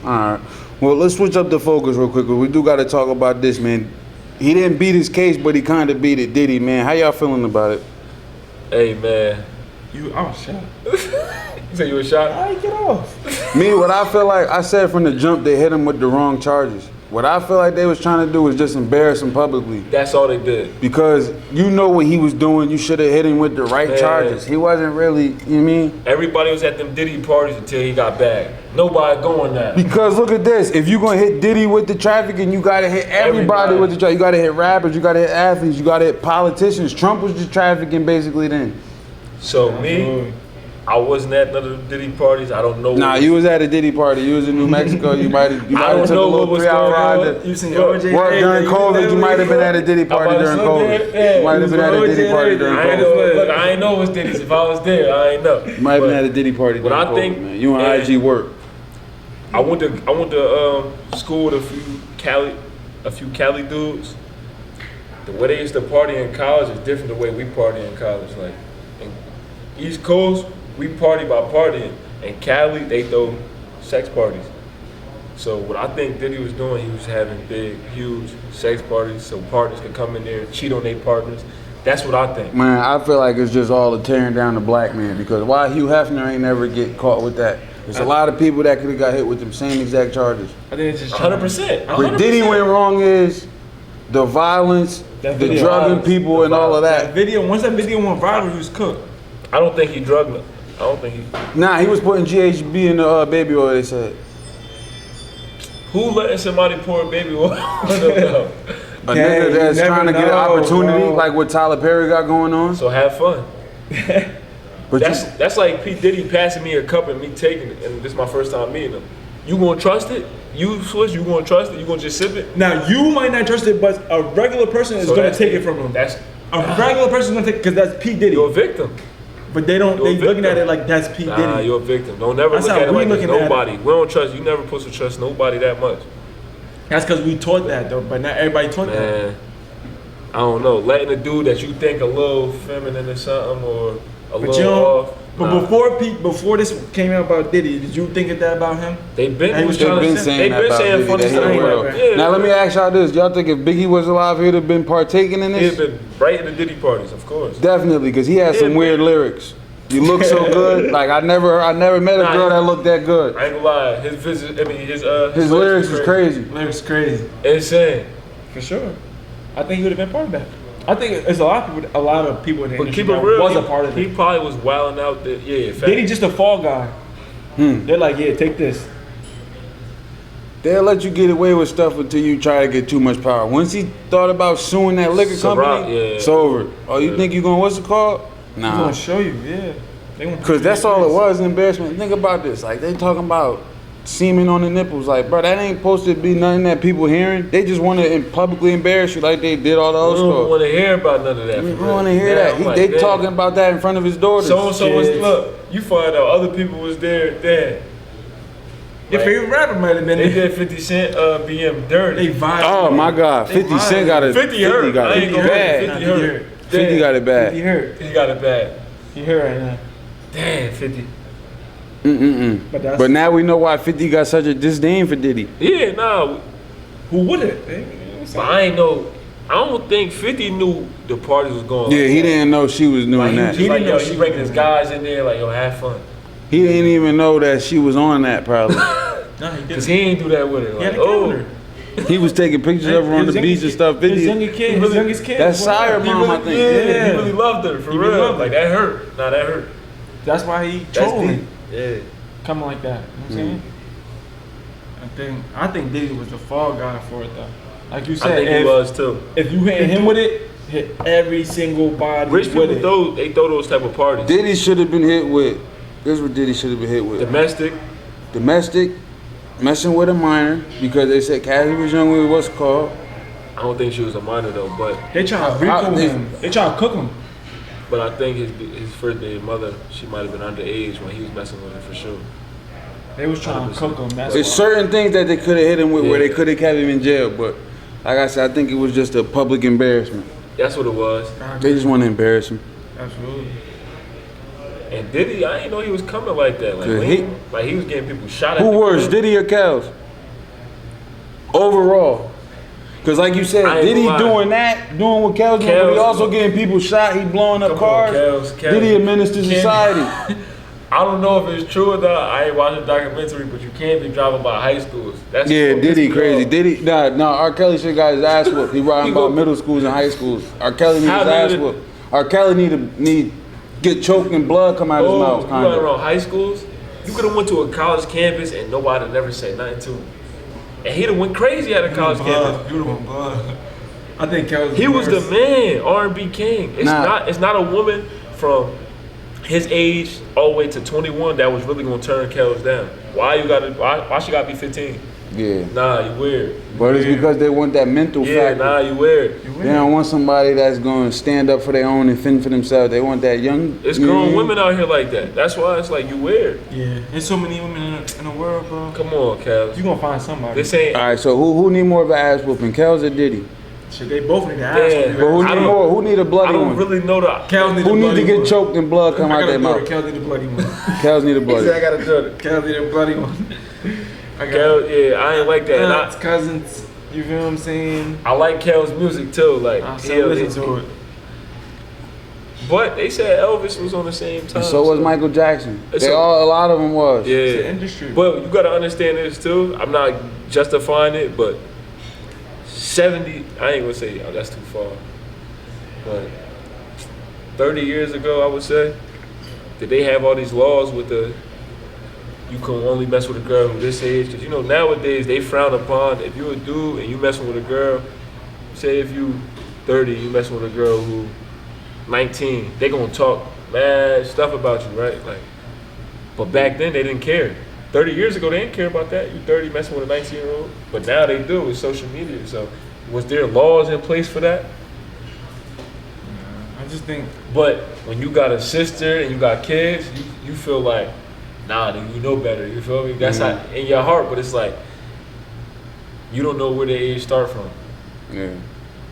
All right. Well, let's switch up the focus real quick. We do got to talk about this, man. He didn't beat his case, but he kind of beat it. Diddy, man. How y'all feeling about it? Hey, man. I was shocked. You say you were shocked? How you get off? Me, what I feel like, I said from the jump, they hit him with the wrong charges. What I feel like they was trying to do was just embarrass him publicly. That's all they did. Because you know what he was doing. You should have hit him with the right charges. He wasn't really, you know what I mean? Everybody was at them Diddy parties until he got bagged. Nobody going now. Because look at this. If you going to hit Diddy with the trafficking, you got to hit everybody with the trafficking. You got to hit rappers. You got to hit athletes. You got to hit politicians. Trump was just trafficking basically then. So me, I wasn't at none of the Diddy parties. I don't know. Nah, you was at a Diddy party. You was in New Mexico. You might have took a little 3-hour ride. You seen OJ Work during COVID. You might have been at a Diddy party during COVID. You might have been at a Diddy party during COVID. Look, I ain't know it was Diddy's. If I was there, I ain't know. You might have been at a Diddy party during COVID, man. You on IG work. I went to school with a few Cali dudes. The way they used to party in college is different the way we party in college. Like in East Coast, we party by partying. In Cali, they throw sex parties. So what I think Diddy was doing, he was having big, huge sex parties so partners could come in there and cheat on their partners. That's what I think. Man, I feel like it's just all the tearing down the black man, because why Hugh Hefner ain't never get caught with that? There's a lot of people that could have got hit with them same exact charges. I think it's just 100%. Where Diddy went wrong is the violence, the drugging people, and all of that. Once that video went viral, he was cooked. I don't think he drugged them. I don't think he. Nah, he was putting GHB in the baby oil, they said. Who letting somebody pour baby oil? A nigga that's trying to get an opportunity, like what Tyler Perry got going on. So have fun. But that's like P. Diddy passing me a cup and me taking it, and this is my first time meeting him. You gonna trust it? You Swiss, you gonna trust it? You gonna just sip it? Now you might not trust it, but a regular person is gonna take it from him. A regular person is gonna take it because that's P. Diddy. You're a victim. But they don't. They looking at it like that's P. Diddy. Nah, you're a victim. Don't never look at it like it's nobody. We don't trust. You never supposed to trust nobody that much. That's because we taught that though, but not everybody taught that. I don't know. Letting a dude that you think a little feminine or something or a little off. But before this came out about Diddy, did you think of that about him? They've been saying funny stuff. Now let me ask y'all this: y'all think if Biggie was alive, he'd have been partaking in this? He'd have been right in the Diddy parties, of course. Definitely, because he had some weird lyrics. You look so good. Like I never met a girl that looked that good. I ain't gonna lie. His lyrics is crazy. Lyrics crazy. Insane. For sure. I think he would have been part of that. I think there's a lot of people in the industry that was a part of it. He probably was wilding out there. Yeah, Diddy just a fall guy. They're like, yeah, take this. They'll let you get away with stuff until you try to get too much power. Once he thought about suing that liquor company, it's over. Oh, you think you're going, what's it called? Nah. They're going to show you, yeah. Because that's all it was, embarrassment. Think about this. Like, they talking about semen on the nipples. Like, bro, that ain't supposed to be nothing that people hearing. They just want to publicly embarrass you like they did all the other stuff. We don't want to hear about none of that. We don't want to hear that. They talking about that in front of his daughters. So was, look, you find out other people was there then. Your favorite rapper might have been there. They did 50 Cent BM Dirty. Oh my God, 50 Cent got it. 50 hurt. got it bad. 50 hurt. 50 got it bad. 50 hurt. He got it bad. He hurt right now. Damn, 50. But now we know why 50 got such a disdain for Diddy. Yeah, nah. Who would it? But I ain't know. I don't think 50 knew the parties was going on. Yeah, he didn't know she was doing that. He didn't know she bringing his guys in there like, yo, have fun. He didn't even know that she was on that probably. No, he didn't. Because he ain't do that with her. Like, oh. He was taking pictures of her on the beach and stuff. His youngest kid. That's Sire mom, I think. Yeah, he really loved her, for real. Like, that hurt. Nah, that hurt. That's why he trolling. Yeah. Coming like that. You know what I'm saying? I think Diddy was the fall guy for it, though. Like you said, I think he was, too. If you hit him with it, hit every single body Rich with people, they throw those type of parties. Diddy should have been hit with, this is what Diddy should have been hit with. Domestic, messing with a minor, because they said Hazie was young with what's called. I don't think she was a minor, though, but... They trying to recall him. They trying to cook him. But I think his first day mother, she might have been underage when he was messing with her, for sure. They was trying to cook him. There's certain things that they could have hit him with where they could have kept him in jail, but like I said, I think it was just a public embarrassment. That's what it was. They just want to embarrass him. Absolutely. And Diddy, I didn't know he was coming like that. Like, Good. he was getting people shot at. Who the worse, crib. Diddy or Kels? Overall. Because like you said, I ain't Diddy gonna lie. doing what Kels doing, but he Kels- also getting people shot, he blowing up Come on, cars. Kels. Diddy a menace to Can't- society. I don't know if it's true or not. I ain't watching the documentary, but you can't be driving by high schools. That's Yeah, what Diddy pissed me crazy. off. Diddy, nah, R. Kelly should got his ass whooped. He riding He about go- middle schools and high schools. R. Kelly need How his ass did it- whooped. R. Kelly need get choked and blood come out his mouth. You Kind running of. around high schools? You could have went to a college campus and nobody never said nothing to him. And he'd have went crazy at a college campus. Beautiful blood. I think Kels. He was the man, R&B king. It's not a woman from his age all the way to 21 that was really gonna turn Kels down. Why she gotta be 15? Yeah. Nah, you weird. But it's because they want that mental Yeah, factor. nah, you weird. They don't want somebody that's going to stand up for their own and fend for themselves. They want that young. It's grown women out here like that. That's why it's like you weird. Yeah. There's so many women in the world, bro. Come on, Kels. You gonna find somebody. This ain't. All right, so who need more of an ass whooping, Kels or Diddy? Shit, they both need to ask. Yeah. But who I need don't- more? Who need a bloody I don't one? really know the. Kels need Who a need bloody to get one. choked and blood come out I their gotta go mouth? to Kels need a bloody one. Kels need a He bloody. said I gotta do it. Kels need a bloody one. I got Kels, yeah, I ain't like that. And aunts, cousins. You feel what I'm saying? I like Kel's music too. Like, I still yeah, listen to it. But they said Elvis was on the same time. And so was Michael Jackson. It's A lot of them was. It's the Yeah. industry. But you gotta understand this too. I'm not justifying it, but 70, I ain't gonna say, oh, that's too far. But 30 years ago, I would say, did they have all these laws with the, you can only mess with a girl who this age? Because you know, nowadays they frown upon, if you a dude and you messing with a girl, say if you 30, you messing with a girl who 19, they gonna talk mad stuff about you, right? Like, but back then they didn't care. 30 years ago they didn't care about that. You 30 messing with a 19-year-old, but now they do with social media. So, was there laws in place for that? I just think But when you got a sister and you got kids, you feel like, nah, then you know better. You feel me? That's how in your heart, but it's like you don't know where the age start from. Yeah.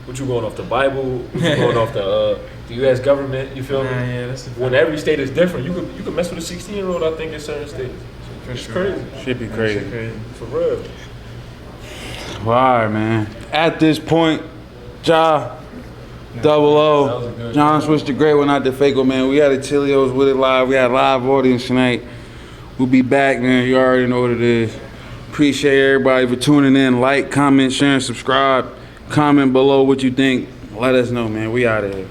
What you going off the Bible? What you going off the U.S. government? You feel me? yeah, that's the When every state is different, you can mess with a 16-year-old. I think in certain states, for it's sure. crazy Should be Shit crazy. crazy. for real. Well, all right, man. At this point, Ja, Double That O, was a good John Switch the Great One, not the fake one, man. We had a Chilios with it live. We had a live audience tonight. We'll be back, man. You already know what it is. Appreciate everybody for tuning in. Like, comment, share, and subscribe. Comment below what you think. Let us know, man. We out of here.